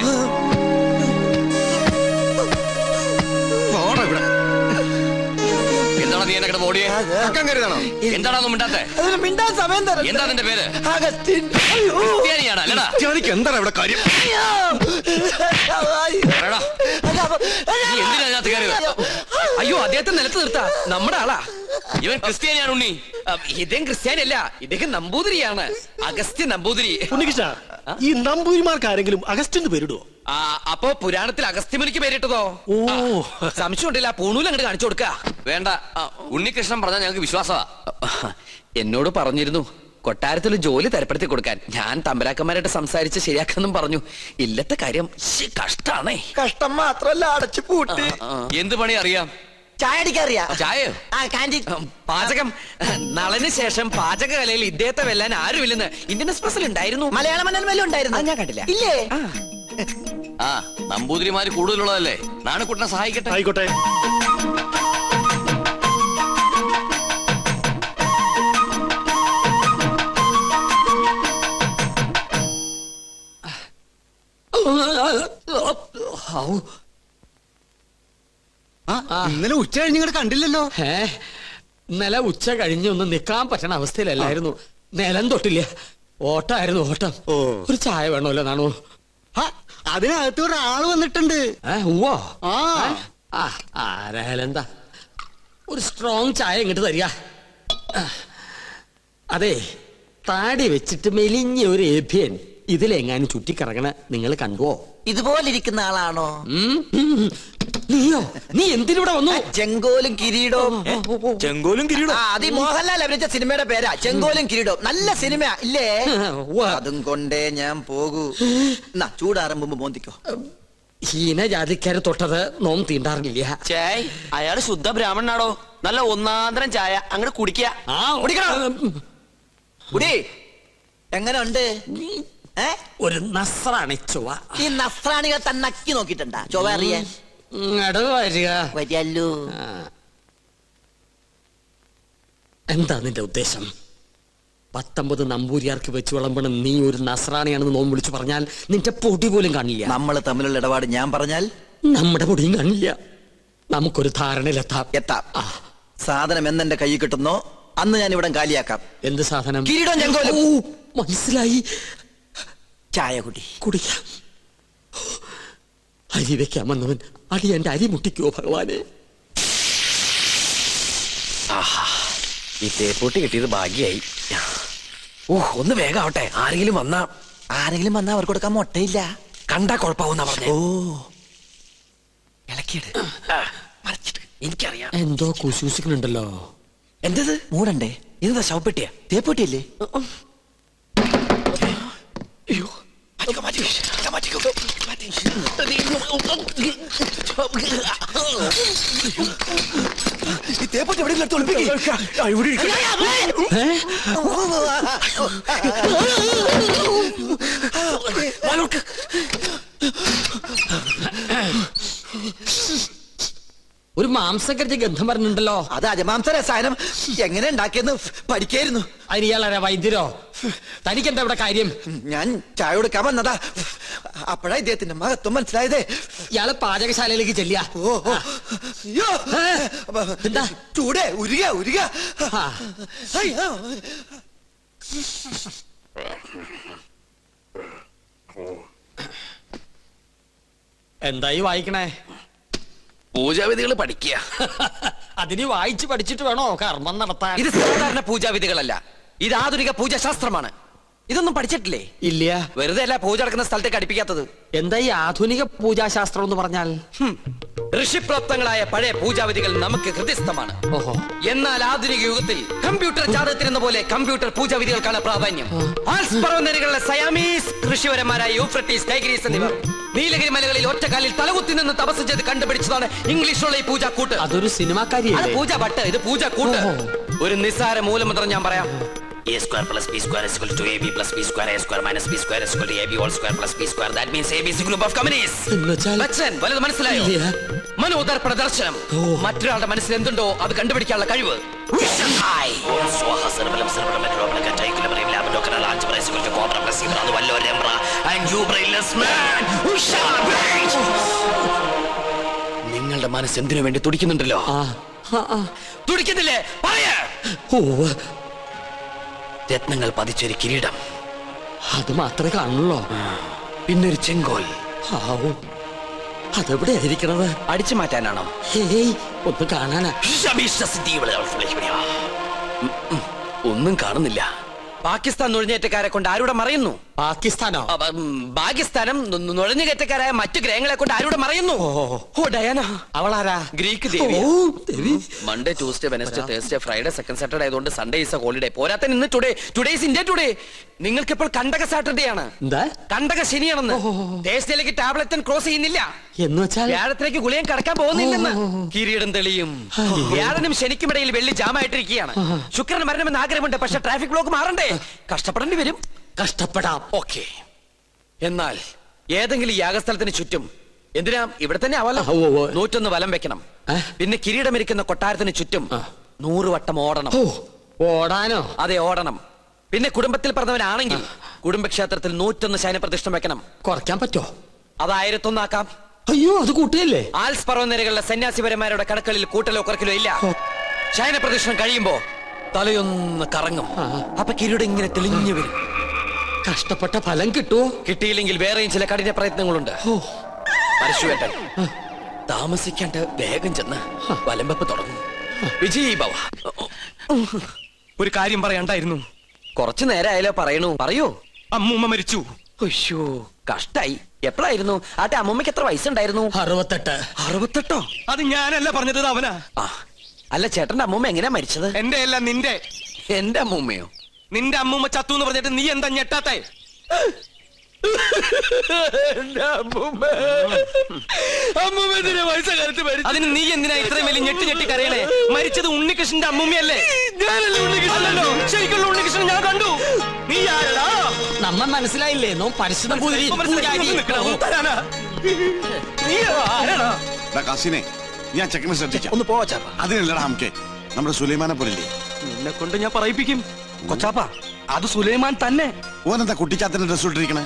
എന്താണ് നീ എന്നെ കിടന്ന് ഓടിയേ? എന്താണോ മിണ്ടാത്തെ? എന്താ നിന്റെ പേര്? ക്രിസ്ത്യാനിയാണ് അല്ലടാ? എന്താണ് ഇവിടെ കാര്യം? നീ എന്തിനാ അതിനകത്ത് കയറിയത്? അയ്യോ, അദ്ദേഹത്തെ നിലത്ത് നിർത്താ. നമ്മുടെ ആളാ. ഇവൻ ക്രിസ്ത്യാനിയാണ് ഉണ്ണി. ഇദ്ദേഹം ക്രിസ്ത്യാനിയല്ല, ഇദ്ദേഹം നമ്പൂതിരിയാണ്. അഗസ്ത്യ നമ്പൂതിരി. ഉണ്ണികൃഷ്ണ, ഈ നമ്പൂതിരിമാർക്ക് ആരെങ്കിലും അഗസ്റ്റിന് പേരിടുവോ? അപ്പോ പുരാണത്തിൽ അഗസ്ത്യമുനിക്ക് പേരിട്ടതോ? ഓ, സംശയം ഉണ്ടല്ല. പൂണൂല് അങ്ങോട്ട് കാണിച്ചു കൊടുക്ക. വേണ്ട, ഉണ്ണികൃഷ്ണൻ പറഞ്ഞാൽ ഞങ്ങൾക്ക് വിശ്വാസമാ. എന്നോട് പറഞ്ഞിരുന്നു കൊട്ടാരത്തിൽ ജോലി തരപ്പെടുത്തി കൊടുക്കാൻ. ഞാൻ തമ്പരാക്കന്മാരായിട്ട് സംസാരിച്ച് ശരിയാക്കാന്നും പറഞ്ഞു. ഇല്ലത്തെ കാര്യം കഷ്ടാണേ. കഷ്ടം മാത്രല്ല, അടച്ചു പൂട്ടി. എന്ത് പണി അറിയാം? ചായ അടിക്കറിയാ? ചായ പാചകം. നളന് ശേഷം പാചകകലയിൽ ഇദ്ദേഹത്തെ വെല്ലാൻ ആരുമില്ലെന്ന് ഇന്ത്യൻ എക്സ്പ്രസിൽ ഉണ്ടായിരുന്നു. മലയാള മനോരമയിലും ഉണ്ടായിരുന്നു. ഞാൻ കണ്ടില്ല. ഇല്ലേ? നമ്പൂതിരിമാര് കൂടുതലുള്ളതല്ലേ. നാണുക്കുട്ടനെ സഹായിക്കട്ടെ. ആയിക്കോട്ടെ. ഇന്നലെ ഉച്ച കഴിഞ്ഞ് ഇങ്ങോട്ട് കണ്ടില്ലല്ലോ. ഇന്നലെ ഉച്ച കഴിഞ്ഞൊന്നും നിക്കാൻ പറ്റണ അവസ്ഥയിലല്ലായിരുന്നു. നിലം തൊട്ടില്ല. ഓട്ടായിരുന്നു ഓട്ടം. ഒരു ചായ വേണമല്ലോ നാണു? അതിനകത്ത് ഒരാള് വന്നിട്ടുണ്ട്. ആരായാലെന്താ, ഒരു സ്ട്രോങ് ചായ ഇങ്ങോട്ട് തരിക. അതെ, താടി വെച്ചിട്ട് മെലിഞ്ഞ ഒരു ഏഭ്യൻ ഇതിലെങ്ങാനും ചുറ്റിക്കറങ്ങണ നിങ്ങൾ കണ്ടുവോ? ഇതുപോലിരിക്കുന്ന ആളാണോ? നീയോ? നീ എന്തിനൂടെ വന്നു? ചെങ്കോലും കിരീടവും. ചെങ്കോലും കിരീടം അത് മോഹൻലാൽ അഭിനയിച്ച സിനിമയുടെ പേരാ, ചെങ്കോലും കിരീടവും. നല്ല സിനിമ ഇല്ലേ? അതും കൊണ്ടേ ഞാൻ പോകൂ. ചൂടാറുമ്പോ മോന്തിക്കോ. ഹീനജാതിക്കാരെ തൊട്ടത് നോം തീണ്ടാറില്ല. ചേയ്, അയാള് ശുദ്ധ ബ്രാഹ്മണനാടോ. നല്ല ഒന്നാന്തരം ചായ അങ്ങോട്ട് കുടിക്കുക. എങ്ങനെ ഉണ്ട്? ഒരു നസ്രാണി ചൊവ്വ. ഈ നസ്രാണികൾ തന്നെ നക്കി നോക്കിട്ടുണ്ടാ ചൊവ്വ അറിയാൻ? വരികല്ലോ. എന്താ നിന്റെ ഉദ്ദേശം? 19 നമ്പൂരിയാർക്ക് വെച്ച് വിളമ്പണം നീ ഒരു നസ്രാണിയാണെന്ന് നോം വിളിച്ചു പറഞ്ഞാൽ നിന്റെ പൊടി പോലും കാണില്ല. നമ്മൾ തമ്മിലുള്ള ഇടപാട് ഞാൻ പറഞ്ഞാൽ നമ്മുടെ പൊടിയും കാണില്ല. നമുക്കൊരു ധാരണയിലെത്താം. സാധനം എന്നെന്റെ കൈ കിട്ടുന്നോ അന്ന് ഞാൻ ഇവിടെ കാലിയാക്കാം. എന്ത് സാധനം? കിരീടം ചെങ്കോലും. മനസ്സിലായി. ചായ കുടിക്കാം. അരി വെക്കാമെന്നവൻ അടി എന്റെ അരി മുട്ടിക്കോ ഭഗവാനെ. ഈ തേപ്പൂട്ടി കിട്ടിയത് ഭാഗ്യായി. ഒന്ന് വേഗം ആവട്ടെ. ആരെങ്കിലും വന്നാ അവർക്ക് കൊടുക്കാൻ മുട്ടയില്ല. കണ്ടാ കുഴപ്പമാവുന്ന പറഞ്ഞേ. ഇളക്കിയിട്ട് എനിക്കറിയാം. എന്തോ കുശൂസിക്കുന്നുണ്ടല്ലോ. എന്തത്? മൂടണ്ടേ? ഇതെന്താ ശവപ്പെട്ടിയാ? തേപ്പൂട്ടിയല്ലേ? തേപ്പൂട്ടി എവിടെ ഒരു മാംസകരത്തെ ഗന്ധം പറഞ്ഞിട്ടുണ്ടല്ലോ. അത് അജമാംസ രസായനം എങ്ങനെ ഉണ്ടാക്കിയെന്ന് പഠിക്കായിരുന്നു. അരിയാളാരാ വൈദ്യരോ? തനിക്കെന്താ ഇവിടെ കാര്യം? ഞാൻ ചായ കൊടുക്കാൻ വന്നതാ. അപ്പോഴാ ഇദ്ദേഹത്തിന്റെ മഹത്വം മനസ്സിലായതേ. ഇയാള് പാചകശാലയിലേക്ക് ചെല്ലിയ. എന്താ ചൂടേ? ഉരുക. എന്തായി വായിക്കണേ? പൂജാവിധികൾ പഠിക്കുക. അതിന് വായിച്ച് പഠിച്ചിട്ട് വേണോ കർമ്മം നടത്താൻ? ഇത് സാധാരണ പൂജാവിധികളല്ല, ഇത് ആധുനിക പൂജാശാസ്ത്രമാണ്. ഇതൊന്നും പഠിച്ചിട്ടില്ലേ? ഇല്ല. വെറുതെ അല്ല പൂജ നടക്കുന്ന സ്ഥലത്തേക്ക് അടുപ്പിക്കാത്തത്. എന്താ ഈ ആധുനിക പൂജാശാസ്ത്രം എന്ന് പറഞ്ഞാൽ? ഋഷിപ്രാപ്തങ്ങളായ പഴയ പൂജാവിധികൾ നമുക്ക് ഹൃദയസ്ഥമാണ്. ഓഹോ. എന്നാൽ ആധുനിക യുഗത്തിൽ കമ്പ്യൂട്ടർ ജാതകത്തിനെന്ന പോലെ കമ്പ്യൂട്ടർ പൂജാവിധികൾക്കാണ് പ്രാധാന്യം. ആൽസ് പർവ്വതനിരകളിലെ സയാമീസ് ഋഷിവരന്മാരായ യൂഫ്രട്ടീസ്, ടൈഗ്രീസ് എന്നിവർ നീലഗിരി മലകളിൽ ഒറ്റക്കാലിൽ തലകുത്തി നിന്ന് തപസ് ചെയ്ത് കണ്ടുപിടിച്ചതാണ് ഇംഗ്ലീഷിലുള്ള ഈ പൂജാക്കൂട്ട്. അതൊരു സിനിമാക്കാരിയാണ്. പൂജ ഭട്ട്, ഇത് പൂജാക്കൂട്ട്. ഒരു നിസ്സാര മൂലമന്ത്രം ഞാൻ പറയാം. A square plus b square is equal to ab plus b square, a square minus b square is equal to ab all square plus b square. That means ab is a group of communists. Bachchan, വലുത് മനസ്സിലായോ? മനോദർപ്പണ ദർശനം. മറ്റൊരാളുടെ മനസ്സിൽ എന്തുണ്ടോ അത് കണ്ടുപിടിക്കാനുള്ള കഴിവ്. നിങ്ങളുടെ മനസ്സ് എന്തിനു വേണ്ടി തുടിക്കുന്നുണ്ടല്ലോ? തുടിക്കുന്നില്ലേ? പറയാ. രത്നങ്ങൾ പതിച്ചൊരു കിരീടം, അത് മാത്രമേ കാണുള്ളൂ. പിന്നൊരു ചെങ്കോൽ. അതെവിടെ ആയിരിക്കണത്? അടിച്ചു മാറ്റാനാണോ? ഒന്ന് കാണാനാ. ഒന്നും കാണുന്നില്ല. പാകിസ്ഥാൻ നുഴഞ്ഞേറ്റക്കാരെ കൊണ്ട് ആരുടെ മറയുന്നു? പാകിസ്ഥാനോ? പാകിസ്ഥാനം നുഴഞ്ഞുകയറ്റക്കാരായ മറ്റു ഗ്രഹങ്ങളെ കൊണ്ട് ആരുടെ മറയുന്നു? ഓ ഡയാന. അവളാരാ? ഗ്രീക്ക് ദേവി. Monday, Tuesday, Wednesday, Thursday, Friday, second Saturday ആയതുകൊണ്ട് സൺഡേ ഈസ് എ ഹോളിഡേ. പോരാത്തൻ ഇന്ന് ടുഡേ ഈസ് ഇന്ത്യ ടുഡേ. നിങ്ങൾക്ക് ഇപ്പോൾ കണ്ടക സാറ്റർഡേ ആണ്. കണ്ടക ശനിയാണെന്ന്. തേഴ്സ്ഡേയിലേക്ക് ടാബ്ലറ്റ് ക്രോസ് ചെയ്യുന്നില്ല എന്ന് വെച്ചാൽ വ്യാഴത്തിലേക്ക് ഗുളിയം കടക്കാൻ പോകുന്നില്ലെന്ന്. കിരീടം തെളിയും. വ്യാഴനും ശനിക്കുമിടയിൽ വെള്ളി ജാമായിട്ടിരിക്കുകയാണ്. ശുക്രന് മരണമെന്ന് ആഗ്രഹമുണ്ട്, പക്ഷെ ട്രാഫിക് ബ്ലോക്ക് മാറണ്ടേ? കഷ്ടപ്പെടേണ്ടി വരും. കഷ്ടപ്പെടാം. ഓക്കെ. എന്നാൽ ഏതെങ്കിലും യാഗസ്ഥലത്തിന് ചുറ്റും, എന്തിനാ ഇവിടെ തന്നെ ആവല്ലോ, 101 വലം വെക്കണം. പിന്നെ കിരീടമിരിക്കുന്ന കൊട്ടാരത്തിന് ചുറ്റും 100 വട്ടം ഓടണം. ഓടാനോ? അതെ, ഓടണം. പിന്നെ കുടുംബത്തിൽ പറഞ്ഞവനാണെങ്കിൽ കുടുംബക്ഷേത്രത്തിൽ 101 ശയനപ്രതിഷ്ഠം വെക്കണം. കുറയ്ക്കാൻ പറ്റോ? അത് 1001 ആക്കാം. അയ്യോ, അത് കൂട്ടുകയല്ലേ? ആൽസ് പർവ്വതനിരകളിലെ സന്യാസിപരന്മാരുടെ കണക്കുകളിൽ കൂട്ടലോ കുറക്കലോ ഇല്ല. ശയനപ്രതിഷ്ഠം കഴിയുമ്പോ തലയൊന്ന് കറങ്ങും. അപ്പൊ കിരീടം ഇങ്ങനെ തെളിഞ്ഞു വരും. കഷ്ടപ്പെട്ട ഫലം കിട്ടുവോ? കിട്ടിയില്ലെങ്കിൽ വേറെയും ചില കഠിന പ്രയത്നങ്ങളുണ്ട്. പരശുവേട്ടൻ താമസിക്കാണ്ട് വേഗം ചെന്ന് വലംവെപ്പ് തുടങ്ങും. വിജയ് ഭവ. ഒരു കാര്യം പറയാണ്ടായിരുന്നു. കുറച്ചു നേരമായാലോ പറയണു. പറയൂ. അമ്മൂമ്മ മരിച്ചു. അയ്യോ, കഷ്ടായി. എപ്പോഴായിരുന്നു? ആട്ടെ, അമ്മൂമ്മക്ക് എത്ര വയസ്സുണ്ടായിരുന്നു? 68. 68? അത് ഞാനല്ല പറഞ്ഞത്, അവനാ. അല്ല, ചേട്ടന്റെ അമ്മൂമ്മ എങ്ങനെയാ മരിച്ചത്? എന്റെ അല്ല, നിന്റെ. എന്റെ അമ്മൂമ്മയോ? നിന്റെ അമ്മൂമ്മ ചത്തു എന്ന് പറഞ്ഞിട്ട് നീ എന്താ ഞെട്ടാത്തെ? അതിന് നീ എന്തിനാ ഇത്രയും വലിയ ഞെട്ടി കരയണേ? മരിച്ചത് ഉണ്ണികൃഷ്ണന്റെ അമ്മൂമ്മയല്ലേ? ഞാനല്ലേ ഉണ്ണികൃഷ്ണനല്ലോ. ശരിക്കുള്ള ഉണ്ണികൃഷ്ണൻ ഞാൻ കണ്ടു. നീ ആരടാ? നമ്മ മനസ്സിലായില്ലേ? നോ പരിശുദ്ധ കസിനെ ഞാൻ ചെക്കനെ ശ്രദ്ധിക്കാം. ഒന്ന് പോവാ ചാപ്പ. അതിനല്ലടാ നമുക്ക് നമ്മുടെ സുലൈമാനെ പോലില്ലേ. നിന്നെ കൊണ്ട് ഞാൻ പറയിപ്പിക്കും. കൊച്ചാപ്പ, അത് സുലൈമാൻ തന്നെ. ഓനെന്താ കുട്ടിച്ചാത്തന്റെ ഡ്രസ് ഇട്ടിരിക്കണേ?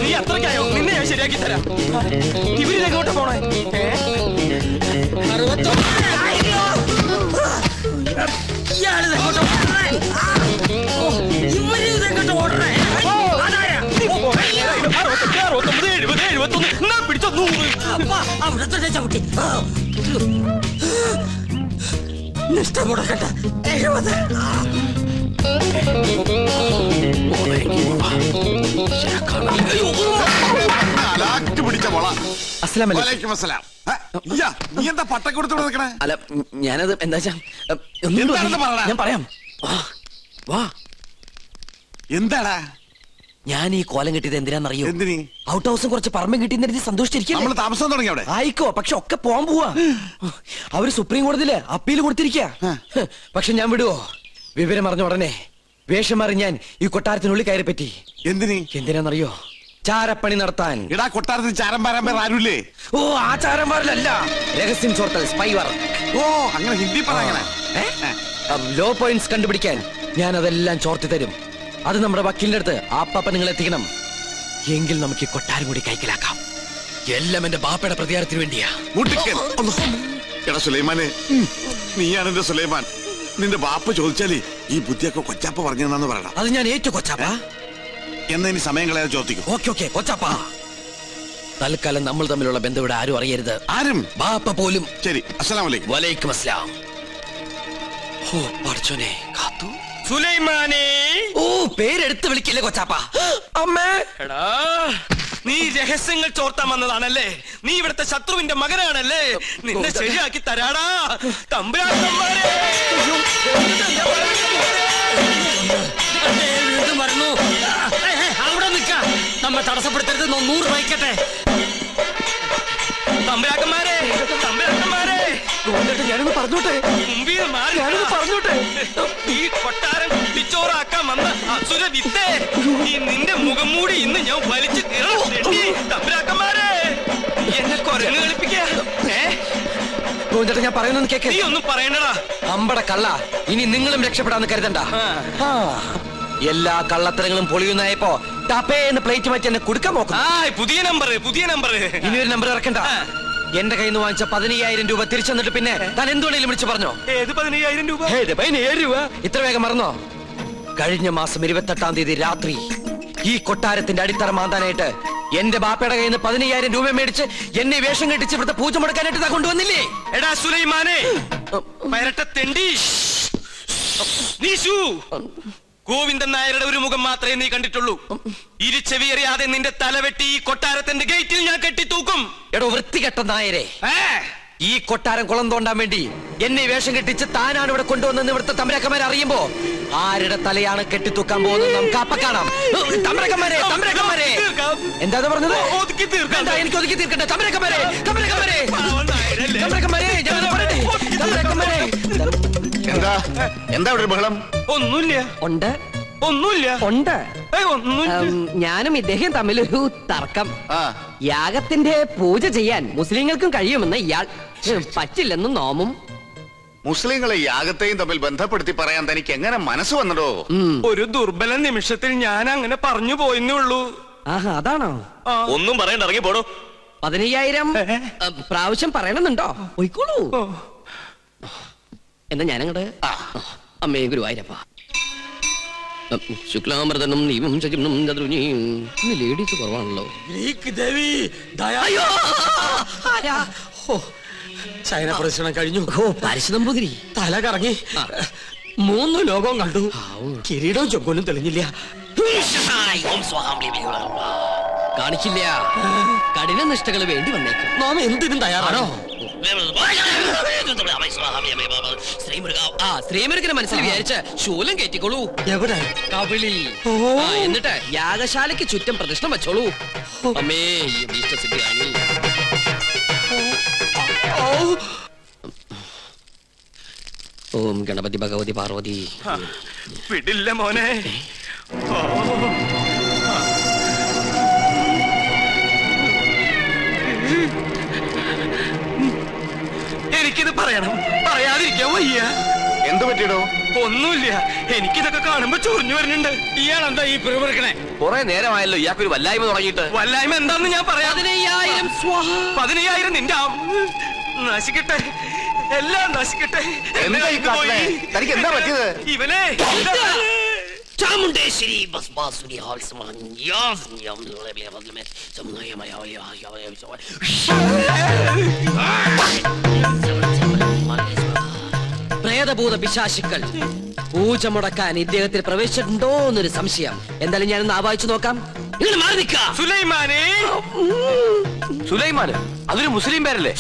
നീ അത്രയ്ക്കായോ? നിന്നെ ഞാൻ ശരിയാക്കി തരാം. ഇവരിലെങ്ങോട്ട് പോണേ? നഷ്ടമുടക്കട്ടെ. 70. നീ എന്താ പട്ടം കൊടുത്തോണ്ട് നിൽക്കണേ? അല്ല, ഞാനത് എന്താ ഞാൻ പറയാം. വാ. എന്താടാ? ഞാൻ ഈ കോലം കിട്ടിയത് എന്തിനാന്നറിയോ? ഔട്ട് ഹൗസും കുറച്ച് പറമ്പും കിട്ടിയെന്ന് സന്തോഷിച്ചിരിക്കും. താമസം തുടങ്ങി അവിടെ. ആയിക്കോ, പക്ഷെ ഒക്കെ പോവാൻ പോവാ. അവര് സുപ്രീം കോടതിയില് അപ്പീൽ കൊടുത്തിരിക്കുക. പക്ഷെ ഞാൻ വിടുവോ? വിവരം അറിഞ്ഞ ഉടനെ വേഷം മാറി ഞാൻ ഈ കൊട്ടാരത്തിനുള്ളിൽ കയറി പറ്റി. എന്തിനാന്നറിയോ? ചാരപ്പണി നടത്താൻ. ഇടാ, കൊട്ടാരത്തിൽ ചാരം പാരാൻ പേർ ആരുമില്ലേ? ഓ, ആ ചാരന്മാരിലല്ല, രഹസ്യം ചോർത്തൽ, സ്പൈ വർക്ക്. ഓ, അങ്ങനെ ഹിന്ദി പറയണേ. ലോ പോയിന്റ്സ് കണ്ടുപിടിക്കാൻ ഞാൻ അതെല്ലാം ചോർത്തി തരും. അത് നമ്മുടെ വക്കീലിന്റെ അടുത്ത് ആപ്പാപ്പ നിങ്ങൾ എത്തിക്കണം. എങ്കിൽ നമുക്ക് ഈ കൊട്ടാരം കൂടി കൈക്കലാക്കാം. എല്ലാം എന്റെ ബാപ്പയുടെ പ്രതികാരത്തിന് വേണ്ടിയാ. എടാ സുലൈമാനെ, നീയാണ് എന്റെ സുലൈമാൻ. നിന്റെ ബാപ്പ ചോദിച്ചാലേ ഈ ബുദ്ധിയൊക്കെ കൊച്ചാപ്പ പറഞ്ഞെന്നു പറയണം. അത് ഞാൻ ഏറ്റു കൊച്ചാപ്പ. എന്നതിന് സമയം കളയാതെ ചോദിക്കും. ഓക്കെ കൊച്ചാപ്പാ, തൽക്കാലം നമ്മൾ തമ്മിലുള്ള ബന്ധം ഇവിടെ ആരും അറിയരുത്. ആരും? ബാപ്പ പോലും. ശരി. അസ്സലാമു അലൈക്കും. വലൈക്കും അസ്സലാം. ഓ പഠിച്ചോനെ കാത്തു. സുലൈമാനേ. ഓ പേരെടുത്ത് വിളിക്കില്ലേ കൊച്ചാപ്പാ. അമ്മേ. എടാ നീ രഹസ്യങ്ങൾ ചോർത്താൻ വന്നതാണല്ലേ? നീ ഇവിടുത്തെ ശത്രുവിന്റെ മകനാണല്ലേ? നിന്നെ ശരിയാക്കി തരാടാ തമ്പുരാക്കന്മാരെ. വീണ്ടും വരണു. അവിടെ നിൽക്ക, നമ്മെ തടസ്സപ്പെടുത്തരുത്. 100 വയ്ക്കട്ടെ. തമ്പുരാക്കന്മാരെ, തമ്പുരാക്കന്മാരെ, ഞാനൊന്ന് പറഞ്ഞോട്ടെ. മുമ്പിൽ മാറി പറഞ്ഞോട്ടെ. ഈ കൊട്ടാരം കുട്ടിച്ചോറാക്കാൻ വന്ന അസുര വിത്തേ, ഈ നിന്റെ മുഖം മൂടി ഇന്ന് ഞാൻ വലിച്ചു തമ്പുരാക്കന്മാരെ. എന്നെ കൊരങ്ങ് കളിപ്പിക്കാ. ഞാൻ പറയുന്നത് കേക്ക്. നീ ഒന്നും പറയണ്ടടാ. അമ്പട കള്ള, ഇനി നിങ്ങളും രക്ഷപ്പെടാന്ന് കരുതണ്ട. എല്ലാ കള്ളത്തരങ്ങളും പൊളിയുന്നായപ്പോ ടപ്പേന്ന് പ്ലേറ്റ് മാറ്റി എന്നെ കൊടുക്കാൻ നോക്കും. പുതിയ നമ്പർ. ഇനിയൊരു നമ്പർ ഇറക്കണ്ട. എന്റെ കയ്യിൽ നിന്ന് വാങ്ങിച്ച 15,000 രൂപ തിരിച്ചു തന്നിട്ട് പിന്നെ താൻ എന്തുകൊണ്ടെങ്കിലും വിളിച്ചു പറഞ്ഞോ? ഏത് 15,000 രൂപ? 15,000 രൂപ ഇത്ര വേഗം മറന്നോ? കഴിഞ്ഞ മാസം 28-ാം തീയതി രാത്രി ഈ കൊട്ടാരത്തിന്റെ അടിത്തറ മാന്താനായിട്ട് എന്റെ ബാപ്പയുടെ കയ്യിൽ നിന്ന് 15,000 രൂപ മേടിച്ച് എന്നെ വേഷം കെട്ടിച്ച് ഇവിടുത്തെ പൂജ മുടക്കാനായിട്ട് കൊണ്ടുവന്നില്ലേ? എടാ സുലൈമാനെ, പരട്ടെണ്ടി നീശു, ഗോവിന്ദൻ നായരുടെ ഒരു മുഖം മാത്രമേ നീ കണ്ടിട്ടുള്ളൂ. ഇരുചെവിയറിയാതെ നിന്റെ തലവെട്ടി ഈ കൊട്ടാരത്തിന്റെ ഗേറ്റിൽ ഞാൻ കെട്ടിത്തൂക്കും. എടോ വൃത്തികെട്ട നായരെ, ഈ കൊട്ടാരം കുളം തോണ്ടാൻ വേണ്ടി എന്നെ വേഷം കെട്ടിച്ച് താനാണ് ഇവിടെ കൊണ്ടുവന്നെന്ന് ഇവിടുത്തെ തമ്പുരാക്കന്മാരെ അറിയുമ്പോ ആരുടെ തലയാണ് കെട്ടിത്തൂക്കാൻ പോകുന്നത് നമുക്ക് അപ്പ കാണാം. തമ്പുരാക്കന്മാരെ, എന്താ പറഞ്ഞത്? എനിക്ക് ഒതുക്കി തീർക്കട്ടെ. തമ്പുരാക്കന്മാരെ, എന്താ ഇവിടെ ബഹളം? ഒന്നുമില്ല. ഞാനും ഇദ്ദേഹം തമ്മിലൊരു തർക്കം. യാഗത്തിന്റെ പൂജ ചെയ്യാൻ മുസ്ലിങ്ങൾക്കും കഴിയുമെന്ന് ഇയാൾ, പറ്റില്ലെന്നും നോമും. മുസ്ലിങ്ങളെ യാഗത്തെയും തമ്മിൽ ബന്ധപ്പെടുത്തി പറയാൻ തനിക്ക് എങ്ങനെ മനസ്സ് വന്നടോ? ഒരു ദുർബല നിമിഷത്തിൽ ഞാൻ അങ്ങനെ പറഞ്ഞു പോയെന്നുള്ളൂ. അതാണോ? ഒന്നും പറയണ്ട, ഇറങ്ങി പോടോ. 15,000 പ്രാവശ്യം പറയണമെന്നുണ്ടോ? പോയിക്കോളൂ. എന്നാ ഞാനങ്ങട്. അമ്മേ ഗുരുവായൂരപ്പ. ശുക്ലാമൃതനും നീവും ശചിനും ചതുർനിയും. ഇന്ന് ലേഡീസ് കുറവാണല്ലോ. ശയന പ്രദർശനം കഴിഞ്ഞു. പാരിശുനമ്പൂതിരി തല കറങ്ങി 3 ലോകവും കണ്ടു. കിരീടവും ചൊക്കോലും തെളിഞ്ഞില്ല. കാണിക്കില്ല. കഠിന നിഷ്ഠകൾ വേണ്ടി വന്നേക്കും. നാം എന്തിനും തയ്യാറാണോ? ശ്രീമുരുകനെ മനസ്സിൽ വിചാരിച്ച് ശൂലം കയറ്റിക്കോളൂ. എവിടെ? കവിളിൽ. എന്നിട്ട് യാഗശാലയ്ക്ക് ചുറ്റും പ്രദക്ഷിണം വെച്ചോളൂ. അമ്മേ ഇഷ്ടസിദ്ധിയാണ്. ഓം ഗണപതി ഭഗവതി പാർവതി. വിടില്ല മോനെ. എനിക്കിത് പറയണം, പറയാതിരിക്കാൻ വയ്യ. എന്ത് പറ്റിയടോ? ഒന്നുമില്ല, എനിക്കിതൊക്കെ കാണുമ്പോ ചൊറിഞ്ഞു വരുന്നുണ്ട്. ഇയാളെന്താ ഈ പിറുപിറുക്കണേ? കുറെ നേരമായല്ലോ ഇയാൾക്കൊരു വല്ലായ്മ തുടങ്ങിയിട്ട്. വല്ലായ്മ എന്താന്ന് ഞാൻ പറയാം. 15,000 നിന്റെ നശിക്കട്ടെ, എല്ലാം നശിക്കട്ടെ. തനിക്ക് എന്താ പറ്റിയത്? ഇവനെ ചാമുണ്ടേശ്വരി പ്രേതഭൂത പിശാചുക്കൾ പൂജ മുടക്കാൻ ഇദ്ദേഹത്തിൽ പ്രവേശിച്ചിട്ടുണ്ടോ എന്നൊരു സംശയം. എന്തായാലും ഞാനൊന്ന് ആവാഹിച്ചു നോക്കാം. നിങ്ങൾ മാറി നിൽക്കുക. സുലൈമാന് അതൊരു മുസ്ലിം പേരല്ലേ?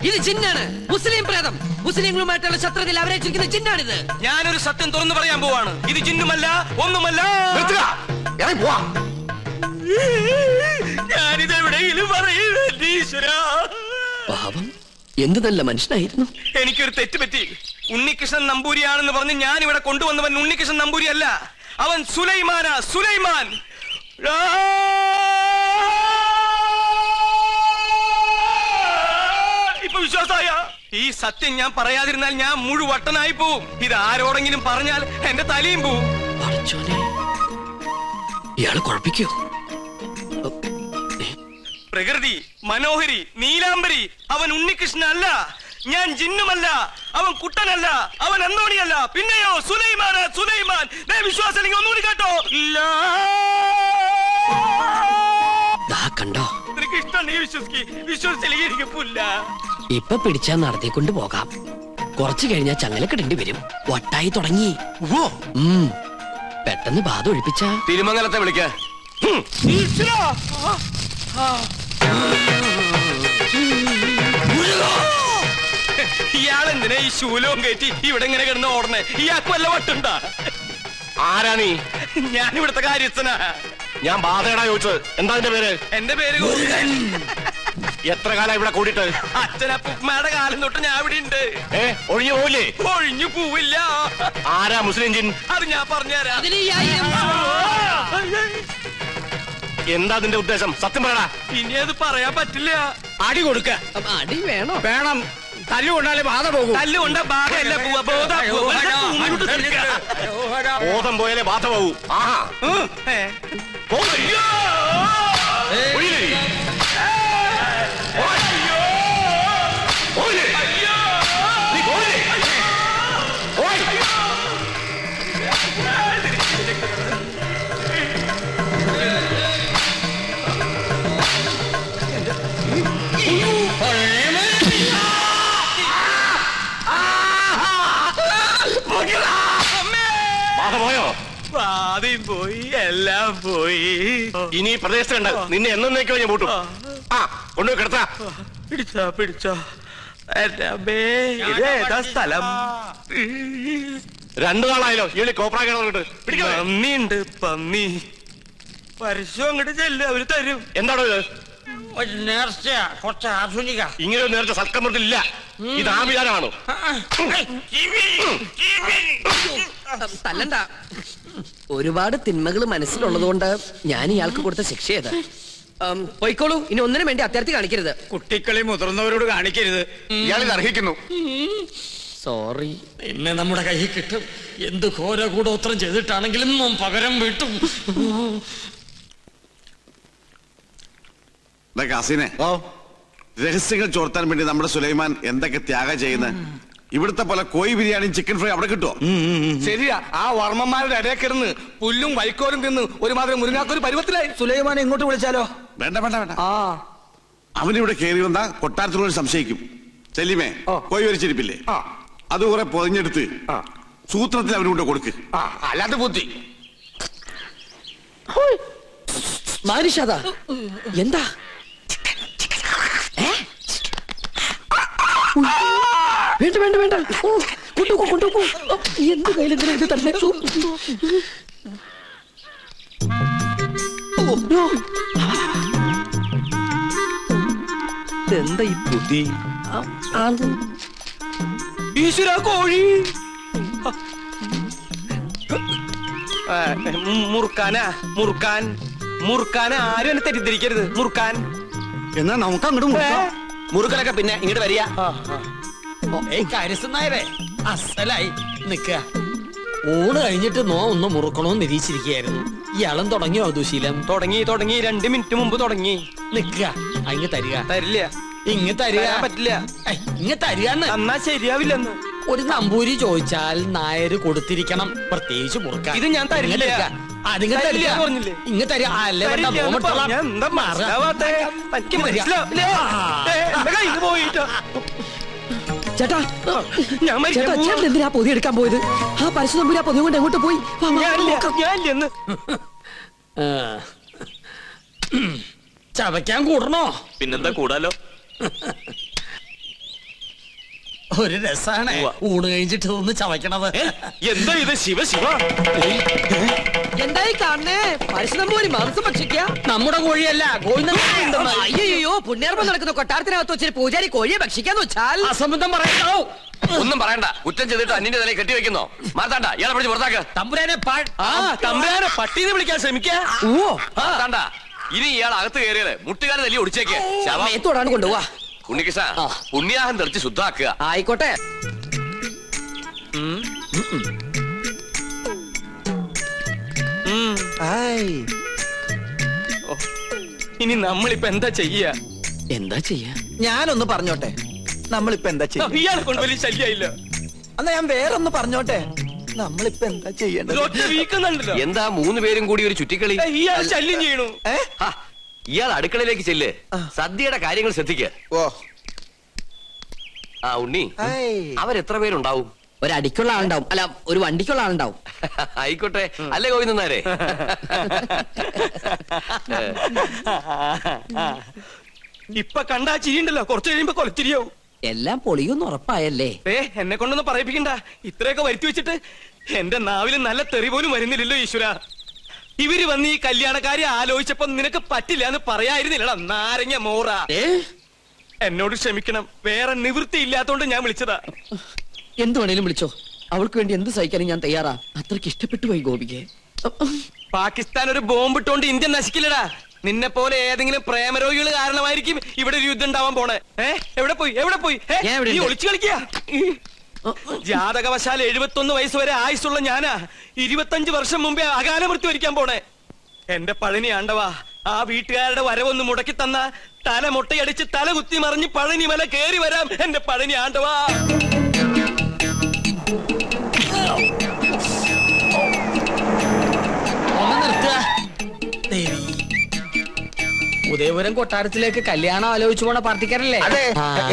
ഇത് ജിന്നാണ്, മുസ്ലിം പ്രേതം. മുസ്ലിങ്ങളുമായിട്ടുള്ള ശത്രുതയിൽ അവരേറ്റിരിക്കുന്ന ജിന്നാണിത്. ഞാനൊരു സത്യം തുറന്നു പറയാൻ പോവാണ്. ഇത് ജിന്നുമല്ല, ഒന്നുമല്ല. ഞാനിതെവിടെയെങ്കിലും പാപം, എന്ത് നല്ല മനുഷ്യനായിരുന്നു. എനിക്കൊരു തെറ്റ് പറ്റി. ഉണ്ണികൃഷ്ണൻ നമ്പൂരിയാണെന്ന് പറഞ്ഞ് ഞാൻ ഇവിടെ കൊണ്ടുവന്നവൻ ഉണ്ണികൃഷ്ണൻ നമ്പൂരി അല്ല, അവൻ സുലൈമാനാ. സുലൈമാൻ. ഇപ്പൊ വിശ്വാസായ? ഈ സത്യം ഞാൻ പറയാതിരുന്നാൽ ഞാൻ മുഴുവട്ടനായി പോവും. ഇത് ആരോടെങ്കിലും പറഞ്ഞാൽ എന്റെ തലയും പോവും. ഇയാള് കുഴപ്പിക്കോ? പ്രകൃതി മനോഹരി നീലാംബരി അവൻ ഉണ്ണികൃഷ്ണൻ അല്ല. ഞാൻ ജിന്നുമല്ല, അവൻ കുട്ടനല്ല, അവൻ അന്തോണിയല്ല, പിന്നെയോ സുലൈമാൻ. വിശ്വാസം ഒന്നുകൂടി കേട്ടോ. കണ്ടോ, നിനക്ക് ഇഷ്ടം നീ വിശ്വസിച്ചില്ലെങ്കിൽ എനിക്ക് പുല്ല. ഇപ്പൊ പിടിച്ചാ നടത്തിക്കൊണ്ട് പോകാം. കുറച്ചു കഴിഞ്ഞാ ചങ്ങലക്കിടേണ്ടി വരും. വട്ടായി തുടങ്ങി. പെട്ടെന്ന് ബാധ ഒഴിപ്പിച്ച തിരുമംഗലത്തെ വിളിക്ക. ഇയാളെന്തിനാ ഈ ശൂലവും കയറ്റി ഇവിടെ ഇങ്ങനെ കിടന്ന് ഓടണേ? ഇയാൾക്ക് വല്ല വട്ടുണ്ടാ? ആരാ നീ? ഞാൻ ഇവിടുത്തെ കാര്യസ്ഥനാ. ഞാൻ ബാധയടാ ചോദിച്ചത്. എന്താ എന്റെ പേര്? എന്റെ പേര് എത്ര കാലം ഇവിടെ കൂടിയിട്ട്? അച്ഛനപ്പൂമ്മയുടെ കാലം തൊട്ട് ഞാൻ ഇവിടെ ഉണ്ട്. ഒഴിഞ്ഞു പോവില്ലേ? ഒഴിഞ്ഞു പോവില്ല. ആരാ മുസ്ലിം ജിൻ? അത് ഞാൻ പറഞ്ഞുതരാം. എന്താ അതിന്റെ ഉദ്ദേശം? സത്യം പറയടാ. ഇനി അത് പറയാൻ പറ്റില്ല. അടി കൊടുക്ക. അടി വേണോ? വേണം. തല്ലുകൊണ്ടാലേ ബാധ പോകും. തല്ലുകൊണ്ട ബാധയല്ല ബോധം പോയാലേ ബാധ പോകൂ. ആഹാ. ആദ്യം പോയി, എല്ലാം പോയി. ഇനി പ്രദേശത്തുണ്ട്. നിന്നെ എന്നേക്കോ ഞാൻ പൂട്ടും. കൊണ്ടുപോയി കിടത്താ. പിടിച്ചോ. ഇതേതാ സ്ഥലം? 2 നാളായല്ലോ ഈ കോപ്രാ കിടന്നിട്ട്. പന്നിയുണ്ട്, പന്നി. പരസ്യം അങ്ങോട്ട് ചെല്ല്, അവര് തരും. എന്താണോ ഇത്? നേർച്ചയാ, കുറച്ച് ആധുനിക. ഇങ്ങനെ ഒരു നേർച്ച സൽക്കരണത്തിലില്ല. ഇത് ആഭിചാരമാണോ? തല്ലണ്ട. ഒരുപാട് തിന്മകൾ മനസ്സിലുള്ളതുകൊണ്ട് ഞാൻ ഇയാൾക്ക് കൊടുത്ത ശിക്ഷ ഏത്? പോയിക്കോളൂ. ഇനി ഒന്നിനും വേണ്ടി അത്യാർത്ഥി കാണിക്കരുത്. കുട്ടികളെ മുതിർന്നവരോട് കാണിക്കരുത്. ഇയാളിത് അർഹിക്കുന്നു. സോറി. എന്നെ നമ്മുടെ കയ്യിൽ കിട്ടും. എന്ത് ഘോര കൂടോത്രം ചെയ്തിട്ടാണെങ്കിലും പകരം വീട്ടും. കാസിനെ, രഹസ്യങ്ങൾ ചോർത്താൻ വേണ്ടി നമ്മുടെ സുലൈമാൻ എന്തൊക്കെ ത്യാഗം ചെയ്യുന്നത്? ഇവിടുത്തെ പോലെ കോഴി ബിരിയാണിയും ചിക്കൻ ഫ്രൈ അവിടെ കിട്ടുമോ? ശരിയാ. ആ വർമ്മന്മാരുടെ ഇടയിൽ കിടന്ന് പുല്ലും വൈക്കോലും തിന്ന് ഒരുമാതിരി മുരുങ്ങാക്കൊരു പരുവത്തിലായി. സുലൈമാനെ ഇങ്ങോട്ട് വിളിച്ചാലോ? വേണ്ട. അവനിവിടെ കയറി വന്നാ കൊട്ടാരത്തിനോട് സംശയിക്കും. ചെല്ലിമേ, കോഴി വരിച്ചിരിപ്പില്ലേ, അത് കുറെ പൊതിഞ്ഞെടുത്ത് സൂത്രത്തിൽ അവനുകൊണ്ട് കൊടുക്ക്. അല്ലാതെ ബുദ്ധി. മാനുഷാദ എന്താ? വേണ്ട. കൊണ്ടുപോ. എന്ത് കയ്യിലെന്തിനാ ഇത് തന്നെ? എന്താ ഈ ബുദ്ധി? ഈശ്വര, കോഴി. മുറുക്കാൻ ആരും എന്നെ തെറ്റിദ്ധരിക്കരുത്. മുറുക്കാൻ എന്നാ നമുക്ക് അങ്ങോട്ട് മുറുക്കലൊക്കെ പിന്നെ ഇങ്ങോട്ട് വരിക. കാര്യസ്ഥനായവേ, അസലായി നിക്ക. ഊണ് കഴിഞ്ഞിട്ട് ഒന്ന് മുറുക്കണോന്ന് നിരീക്ഷിച്ചിരിക്കുകയായിരുന്നു. ഇയാളും തുടങ്ങിയോ ദുശീലം? തുടങ്ങി 2 മിനിറ്റ് മുമ്പ് തുടങ്ങി. നിക്ക. അങ്ങ് തരിക. തരില്ല. ഇങ്ങ് തരിക. പറ്റില്ല. ഇങ്ങ് തരികന്ന്. എന്നാ ശരിയാവില്ലെന്ന്. ഒരു നമ്പൂരി ചോദിച്ചാൽ നായര് കൊടുത്തിരിക്കണം, പ്രത്യേകിച്ച് മുറുക്കാൻ. ഇത് ഞാൻ തരില്ല. പറഞ്ഞില്ലേ? ഇങ്ങ് തരിക. അല്ലേ ചേട്ടാ, ചേട്ടൻ എന്തിനാ പൊതി എടുക്കാൻ പോയത്? ആ പരശു നമ്പൂരി ആ പൊതി കൊണ്ട് എങ്ങോട്ട് പോയി? ചവയ്ക്കാൻ കൂടണോ? പിന്നെന്താ കൂടാലോ. ഒരു രസാണ് ഊണ് കഴിഞ്ഞിട്ട് ഒന്ന് ചവയ്ക്കണത്. എന്താ ഇത്? ശിവ എന്തായി കാണണേ? പരശുനമ്പൂരി മാംസം ഭക്ഷിക്ക? നമ്മുടെ കോഴിയല്ല, അയ്യോ, പുണ്യാർമ്മം നടക്കുന്ന കൊട്ടാരത്തിനകത്ത് വെച്ചൊരു പൂജാരി കോഴിയെ ഭക്ഷിക്കാന്ന് വെച്ചാൽ അസംബന്ധം പറയണോ? ഒന്നും പറയണ്ട. കുറ്റം ചെയ്തിട്ട് അന്യന്റെ തലയിൽ കെട്ടിവെക്കുന്നോ? മാർത്താണ്ട, ഇയാളെ പിടിച്ച് പുറത്താക്ക്. തമ്പുരാനെ പട്ടീന്ന് വിളിക്കാൻ ശ്രമിക്ക. മാർത്താണ്ട, ഇനി ഇയാൾ അകത്ത് കയറിയത് മുട്ടുകാരെ തല്ലി ഒടിച്ചേക്ക്. മേത്തോടാണ് കൊണ്ടുപോവാ. ഉണ്ണികൃഷ്ണ, പുണ്യാഹം തെറിച്ച് ശുദ്ധാക്കുക. ആയിക്കോട്ടെ. ഇനി നമ്മളിപ്പോ എന്താ ചെയ്യാ? ഞാനൊന്ന് പറഞ്ഞോട്ടെ. നമ്മളിപ്പോ എന്താ ചെയ്യുക? ഇയാളെ കൊണ്ട് വലിയ ശല്യമായില്ല. എന്നാ ഞാൻ വേറൊന്ന് പറഞ്ഞോട്ടെ, നമ്മളിപ്പോ എന്താ ചെയ്യേണ്ടത്? എന്താ 3 പേരും കൂടി ഒരു ചുറ്റിക്കളി? ഇയാൾ ശല്യം ചെയ്യണു. ഇയാൾ അടുക്കളയിലേക്ക് ചെല്ല്, സദ്യയുടെ കാര്യങ്ങൾ ശ്രദ്ധിക്കുക. ഓ ആ ഉണ്ണി, അവരെത്ര പേരുണ്ടാവും? ഒരടിക്കുള്ള ആളുണ്ടാവും, അല്ല ഒരു വണ്ടിക്കുള്ള ആളുണ്ടാവും. ആയിക്കോട്ടെ, അല്ലേ ഗോവിന്ദനാരെ? ഇപ്പൊ കണ്ടാ ചിരിയുണ്ടല്ലോ, കുറച്ച് കഴിയുമ്പോ കൊലച്ചിരിയാവും. എല്ലാം പൊളിയൊന്നും ഉറപ്പായല്ലേ? എന്നെ കൊണ്ടൊന്നും പറയിപ്പിക്കണ്ട. ഇത്രയൊക്കെ വരുത്തി വെച്ചിട്ട് എന്റെ നാവിൽ നല്ല തെറി പോലും വരുന്നില്ലല്ലോ ഈശ്വര. ഇവര് വന്ന് ഈ കല്യാണക്കാരി ആലോചിച്ചപ്പോ നിനക്ക് പറ്റില്ല എന്ന് പറയായിരുന്നില്ലടാ നാരങ്ങ മോറ. എന്നോട് ക്ഷമിക്കണം, വേറെ നിവൃത്തി ഇല്ലാത്തോണ്ട് ഞാൻ വിളിച്ചതാ. എന്ത് വേണേലും വിളിച്ചോ, അവൾക്ക് വേണ്ടി എന്ത് സഹിക്കാനും ഞാൻ തയ്യാറാ. അത്രയ്ക്ക് ഇഷ്ടപ്പെട്ടു പോയി ഗോപിക്ക്. പാകിസ്ഥാൻ ഒരു ബോംബിട്ടോണ്ട് ഇന്ത്യ നശിക്കില്ലടാ. നിന്നെ പോലെ ഏതെങ്കിലും പ്രേമരോഗികൾ കാരണമായിരിക്കും ഇവിടെ ഒരു യുദ്ധം ഉണ്ടാവാൻ പോണേ. എവിടെ പോയി നീ ഒളിച്ചു കളിക്കുക? ജാതകവശാൽ 71 വയസ്സ് വരെ ആയുസുള്ള ഞാനാ 25 വർഷം മുമ്പേ അകാല മൃത്യു വരിക്കാൻ പോണേ. എന്റെ പഴനി ആണ്ടവാ, ആ വീട്ടുകാരുടെ വരവൊന്ന് മുടക്കി തന്ന തല മുട്ടയടിച്ച് തല കുത്തി മറിഞ്ഞ് പഴനി മല കേറി വരാം. എന്റെ പഴനി ആണ്ടവാ. ഒന്ന് നിർത്തുക ദേവി. ഉദയപുരം കൊട്ടാരത്തിലേക്ക് കല്യാണം ആലോചിച്ചു പോണ പാർട്ടിക്കാരല്ലേ?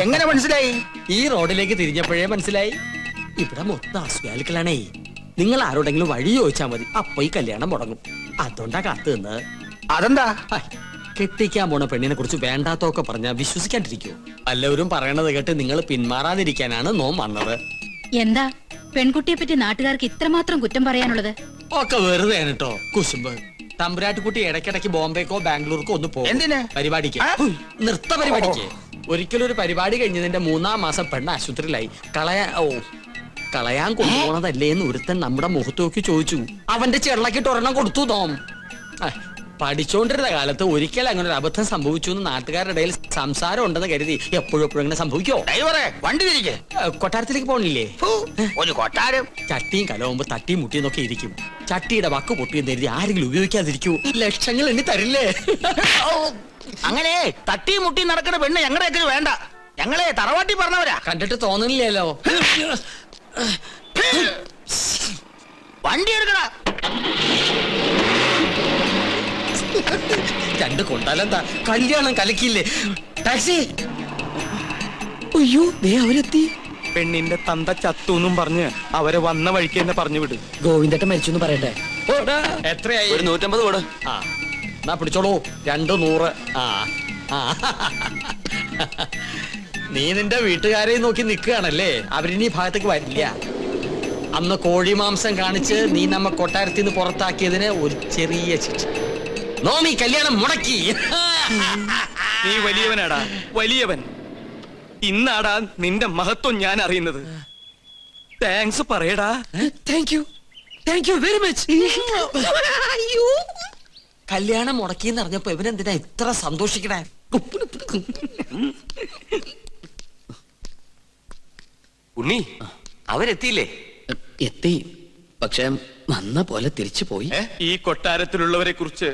എങ്ങനെ മനസ്സിലായി? ഈ റോഡിലേക്ക് തിരിഞ്ഞപ്പോഴേ മനസ്സിലായി. ഇവിടെ മൊത്തം അസുഖാലുക്കളാണേ. നിങ്ങൾ ആരോടെങ്കിലും വഴി ചോദിച്ചാൽ മതി, അപ്പൊ ഈ കല്യാണം മുടങ്ങും. അതുകൊണ്ടാ കാത്തു നിന്ന്. അതെന്താ? കെട്ടിക്കാൻ പോണ പെണ്ണിനെ കുറിച്ച് വേണ്ടാത്തൊക്കെ പറഞ്ഞാൽ വിശ്വസിക്കാണ്ടിരിക്കൂ. എല്ലാവരും പറയണത് കേട്ട് നിങ്ങൾ പിന്മാറാതിരിക്കാനാണ് നോം വന്നത്. എന്താ പെൺകുട്ടിയെ പറ്റി നാട്ടുകാർക്ക് ഇത്രമാത്രം കുറ്റം പറയാനുള്ളത്? ഒക്കെ വെറുതെ കേട്ടോ കുശുമ്പ്. തമ്പുരാട്ടിക്കുട്ടി ഇടയ്ക്കിടയ്ക്ക് ബോംബെക്കോ ബാംഗ്ലൂർക്കോ ഒന്ന് പോകും പരിപാടിക്ക്, നൃത്ത പരിപാടിക്ക്. ഒരിക്കലും ഒരു പരിപാടി കഴിഞ്ഞതിന്റെ 3-ാം മാസം പെണ്ണ് ആശുപത്രിയിലായി. കളയാൻ കൊണ്ടുപോണതല്ലേ എന്ന് ഒരുത്തൻ നമ്മുടെ മുഖത്ത് നോക്കി ചോദിച്ചു. അവന്റെ ചെള്ളക്കിട്ട് ഒരെണ്ണം കൊടുത്തു തോം. പഠിച്ചോണ്ടിരുന്ന കാലത്ത് ഒരിക്കൽ അങ്ങനെ ഒരു അബദ്ധം സംഭവിച്ചു എന്ന് നാട്ടുകാരുടെ ഇടയിൽ സംസാരം ഉണ്ടെന്ന് കരുതി എപ്പോഴും ഇങ്ങനെ സംഭവിക്കോ? വണ്ടി തിരികെ കൊട്ടാരത്തിലേക്ക് പോണില്ലേ? ഒരു കൊട്ടാരം ചട്ടിയും കലവുമ്പോ തട്ടിയും മുട്ടിയെന്നൊക്കെ ഇരിക്കും. ചട്ടിയുടെ വക്ക് പൊട്ടിയെന്ന് കരുതി ആരെങ്കിലും ഉപയോഗിക്കാതിരിക്കൂ? ലക്ഷങ്ങൾ എണ്ണി തരില്ലേ? അങ്ങനെ തട്ടിയും മുട്ടിയും നടക്കുന്ന പെണ്ണ് ഞങ്ങളുടെ വേണ്ട. ഞങ്ങളെ തറവാട്ടി പറഞ്ഞവരാ. കണ്ടിട്ട് തോന്നുന്നില്ലല്ലോ. വണ്ടി എടുക്കണ. രണ്ട് കൊണ്ടാലെന്താ, കല്യാണം കലക്കില്ലേ? ടാക്സി. അയ്യോ ദേ അവരെത്തി. പെണ്ണിന്റെ തന്ത ചത്തുന്നും പറഞ്ഞ് അവരെ വന്ന വഴിക്ക് തന്നെ പറഞ്ഞു വിട്. ഗോവിന്ദട്ടൻ മരിച്ചു പറയട്ടെ. എത്രയായി? ഒരു 150 കൂടെ. ആ എന്നാ പിടിച്ചോളൂ, 200. നീ നിന്റെ വീട്ടുകാരെ നോക്കി നിൽക്കുകയാണല്ലേ? അവരിനി ഭാഗത്തേക്ക് വരില്ല. അന്ന് കോഴിമാംസം കാണിച്ച് നീ നമ്മ കൊട്ടാരത്തിൽ നിന്ന് പുറത്താക്കിയതിന് ഒരു ചെറിയ ശിക്ഷ. നോമി കല്യാണം മുടക്കി. നീ വലിയവനാടാ, വലിയവൻ. ഇന്നാടാ നിന്റെ മഹത്വം ഞാൻ അറിയുന്നത്. താങ്ക്സ് പറയടാ. Thank you very much. കല്യാണം മുടക്കിയെന്ന് അറിഞ്ഞപ്പോ ഇവനെന്തിനാ ഇത്ര സന്തോഷിക്കണേ? ഉണ്ണി, അവരെത്തിയില്ലേ? എത്തി, പക്ഷെ വന്ന പോലെ തിരിച്ചു പോയി. ഈ കൊട്ടാരത്തിലുള്ളവരെ കുറിച്ച്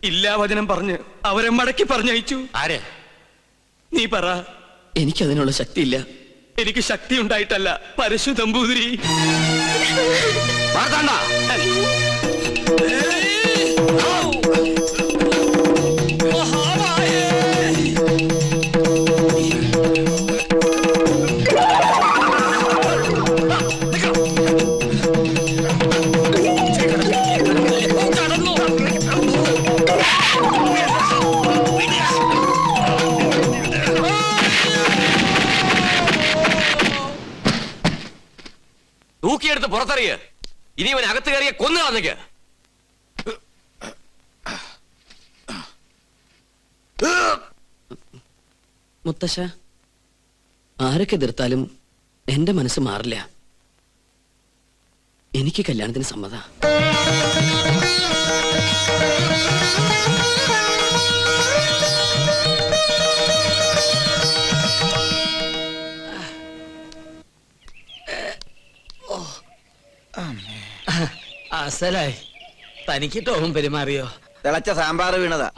ഇല്ലാവചനം പറഞ്ഞ് അവരെ മടക്കി പറഞ്ഞയച്ചു. ആര്? നീ പറ. എനിക്കതിനുള്ള ശക്തിയില്ല. എനിക്ക് ശക്തി ഉണ്ടായിട്ടല്ല, പരശു നമ്പൂതിരി. തൂക്കിയെടുത്ത് പുറത്തറിയ. ഇനി ഇവൻ അകത്ത് കയറിയ കൊന്നു കളഞ്ഞേക്ക്. മുത്തശ്ശ, ആരൊക്കെ എതിർത്താലും എന്റെ മനസ്സ് മാറില്ല. എനിക്ക് കല്യാണത്തിന് സമ്മത. അസലായി. തനിക്ക് ടോമും പെരുമാറിയോ? തിളച്ച സാമ്പാർ വീണതാ.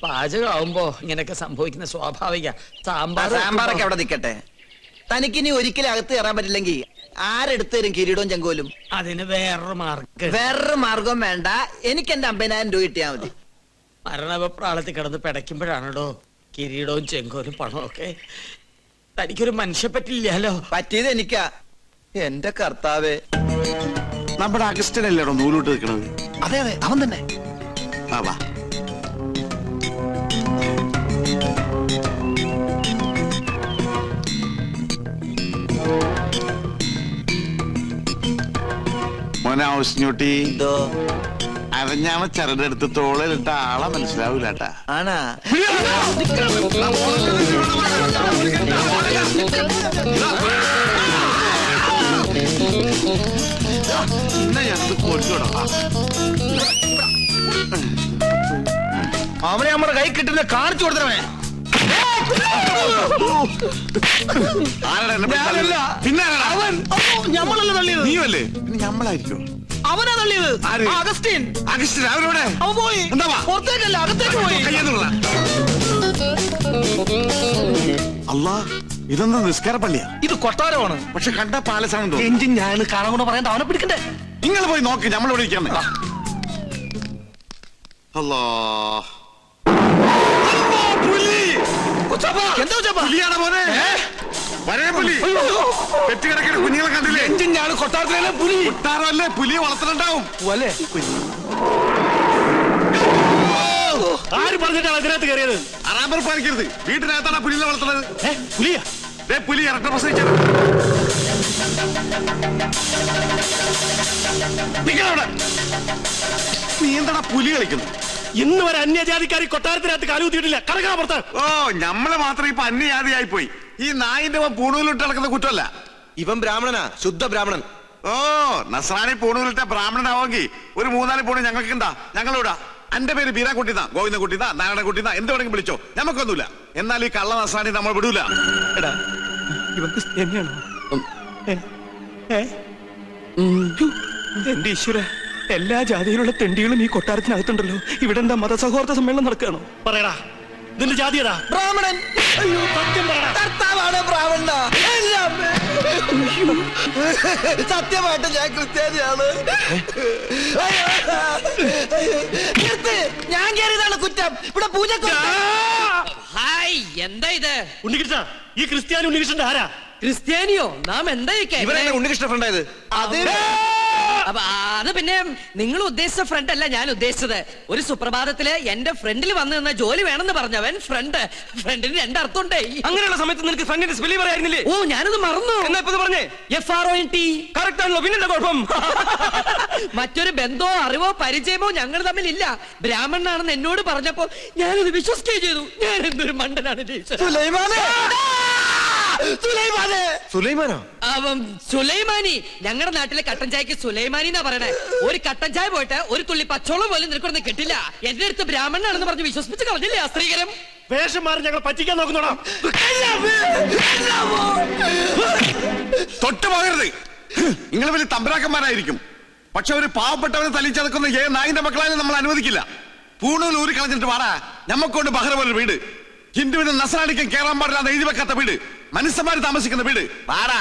പാചകമാവുമ്പോ ഇങ്ങനെയൊക്കെ സംഭവിക്കുന്ന സ്വാഭാവിക. സാമ്പാറൊക്കെ അവിടെ നിൽക്കട്ടെ. തനിക്കിനി ഒരിക്കലും അകത്ത് കയറാൻ പറ്റില്ലെങ്കിൽ ആരെടുത്ത് തരും കിരീടവും ചെങ്കോലും? അതിന് വേറൊരു മാർഗം വേണ്ട. എനിക്ക് എന്റെ 50,000 രൂപ കിട്ടിയാ മതി. മരണപ്രാളത്തിൽ കിടന്ന് പിടയ്ക്കുമ്പോഴാണോ കിരീടവും ചെങ്കോലും പണമൊക്കെ? തനിക്കൊരു മനുഷ്യ പറ്റില്ലല്ലോ. പറ്റിയത് എനിക്കാ. എന്റെ കർത്താവേ, നമ്മുടെ അഗസ്റ്റനല്ലേടോ നൂലോട്ട് നിൽക്കണത്? അതെ അതെ, അവൻ തന്നെ. വാ മോനാവശ്യോട്ടി അരഞ്ഞാമ ചരടെടുത്ത് തോളിലിട്ട ആളെ മനസ്സിലാവൂലട്ടാ. ആണാ? അവനെ നമ്മുടെ കൈ കിട്ടുന്ന കാണിച്ചു കൊടുത്തവേ. പിന്നെ അവൻ ഞമ്മളല്ല തള്ളിയത്. നീയല്ലേ? പിന്നെ ഞമ്മളായിരിക്കും. അവനാ തള്ളിയത്. അഗസ്റ്റിൻ. അഗസ്റ്റിൻ അവരോടെ അവൻ പോയി. പുറത്തേക്കല്ല, അകത്തേക്ക് പോയി. അല്ലാ, ഇതെന്താ നിസ്കാര പള്ളിയാ? ഇത് കൊട്ടാരമാണ്. പക്ഷെ കണ്ട പാലസാണെന്തോ. എഞ്ചിൻ ഞാൻ കാണാൻ കൊണ്ട് പറയണ്ട, അവനെ പിടിക്കണ്ടേ? നിങ്ങൾ പോയി നോക്ക്, നമ്മളിവിടെ ഇരിക്കണേ. അല്ലാ, പുലിയാണ് മോനെ. വരേ പുലി. പെറ്റുകിടക്കുന്ന കുഞ്ഞുങ്ങളെ കണ്ടില്ലേ? എഞ്ചിൻ ഞാൻ കൊട്ടാരത്തിലെ പുലി. കൊട്ടാരമല്ലേ, പുലിയെ വളർത്തുന്നുണ്ടാവും. ആര് പറഞ്ഞിട്ടാണ് അതിനകത്ത് കയറിയത്? അറാമ്പർ പാലിക്കരുത്. വീട്ടിനകത്താണ് പുലിയെ വളർത്തുന്നത്. പുലിയാ? പുലി ഇരട്ട പ്രസവിച്ചത്. നീ എന്താ പുലി കളിക്കുന്നു? ഇന്ന് വരെ അന്യജാതിക്കാരി കൊട്ടാരത്തിനകത്ത് കാലുകുത്തിയിട്ടില്ല. കടക്കാ പുറത്ത്. ഓ, നമ്മള് മാത്രം ഇപ്പൊ അന്യജാതിയായി പോയി. ഈ നായിന്റെ പൂണൂലിട്ട് നടക്കുന്ന കുറ്റമല്ല. ഇവൻ ബ്രാഹ്മണനാ, ശുദ്ധ ബ്രാഹ്മണൻ. ഓ, നസ്രാണി പൂണൂലിട്ട ബ്രാഹ്മണനാവെങ്കിൽ ഒരു 3-4 പൂണ് ഞങ്ങൾക്ക് എന്താ? ഞങ്ങളിവിടാ. എന്റെ പേര് ബീരാക്കുട്ടിന്നാ, ഗോവിന്ദൻകുട്ടിന്നാ, നാരായണൻകുട്ടിന്നാ, എന്ത് വേണമെങ്കിലും വിളിച്ചോ, ഞമ്മക്കൊന്നുമില്ല. എന്നാൽ ഈ കള്ള നസ്രാണി നമ്മൾ വിടൂല. എടാ, ഇവൻ ക്രിസ്ത്യാനിയാണോ? എന്റെ ഈശ്വര, എല്ലാ ജാതിയിലുള്ള തെണ്ടികളും ഈ കൊട്ടാരത്തിനകത്തുണ്ടല്ലോ. ഇവിടെ എന്താ മതസൗഹാർദ്ദ സമ്മേളനം നടക്കുകയാണോ? പറയടാ, നിന്റെ ജാതി ഏതാ? ബ്രാഹ്മണൻ. അയ്യോ, സത്യം പറയടാ. കർത്താവാണ് ബ്രാഹ്മണ. സത്യമായിട്ട് ഞാൻ ക്രിസ്ത്യാനിയാണ്. ഞാൻ കയറിയതാണ് കുറ്റം. ഇവിടെ പൂജ. ഹായ്, എന്താ ഇത്? ഉണ്ണികൃഷ്ണ, ഈ ക്രിസ്ത്യാനി ഉണ്ണികൃഷ്ണന്റെ ആരാ? ക്രിസ്ത്യാനിയോ? നാം എന്താ ഇവരെന്നെ ഉണ്ണികൃഷ്ണ ഫ്രണ്ടായത്? അത് പിന്നെ നിങ്ങൾ ഉദ്ദേശിച്ച ഫ്രണ്ട് അല്ല ഞാൻ ഉദ്ദേശിച്ചത്. ഒരു സുപ്രഭാതത്തില് എന്റെ ഫ്രണ്ടിൽ വന്നു നിന്ന ജോലി വേണമെന്ന് പറഞ്ഞവൻ ഫ്രണ്ടിന് 2 അർത്ഥമുണ്ടേ. അങ്ങനെയുള്ള സമയത്ത് നിനക്ക് ഫ്രണ്ടിന്റെ സ്പെല്ലിംഗ് പറയായിരുന്നില്ലേ? ഓ, ഞാനത് മറന്നു. എന്നാ ഇപ്പൊ പറഞ്ഞേ? FRONT. കറക്റ്റ് ആണല്ലോ, പിന്നെന്താ കുഴപ്പം? മറ്റൊരു ബന്ധമോ അറിവോ പരിചയമോ ഞങ്ങൾ തമ്മിലില്ല. ബ്രാഹ്മണനാണെന്ന് എന്നോട് പറഞ്ഞപ്പോ ഞാനത് വിശ്വസിക്കുകയും ചെയ്തു. ഞാൻ എന്തൊരു മണ്ടനാണ്. സുലൈമാനി. ഞങ്ങളുടെ നാട്ടിലെ കട്ടൻ ചായക്ക് സുലൈമാനി എന്നാ പറയണേ. ഒരു കട്ടൻ ചായ പോയിട്ട് ഒരു തുള്ളി പച്ചോളം പോലും നിനക്കൊന്നും കിട്ടില്ല. എന്റെ അടുത്ത് ബ്രാഹ്മണനാണെന്ന് പറഞ്ഞ് വിശ്വസിപ്പിച്ച് കളഞ്ഞില്ലേ ആ സ്ത്രീകരം? വേഷം മാറി ഞങ്ങൾ പറ്റിക്കാൻ നോക്കുന്നോടാ. തൊട്ട് പോകരുത്. നിങ്ങൾ വലിയ തമ്പരാക്കന്മാരായിരിക്കും. പക്ഷെ ഒരു പാവപ്പെട്ടവനെ തല്ലിച്ചതക്കുന്ന നായിന്റെ മക്കളായാലും നമ്മൾ അനുവദിക്കില്ല. പൂണൂൽ ഊരി കളഞ്ഞിട്ട് വാടാ. ഞമ്മക്കൊണ്ട് ബഹ്റ പോലെ വീട്. ഹിന്ദുവിന് നസ്രാണിക്കും കേറാൻ പാടില്ലാതെ എഴുതി വെക്കാത്ത വീട്. മനുഷ്യന്മാര് താമസിക്കുന്ന വീട്. വാടാ.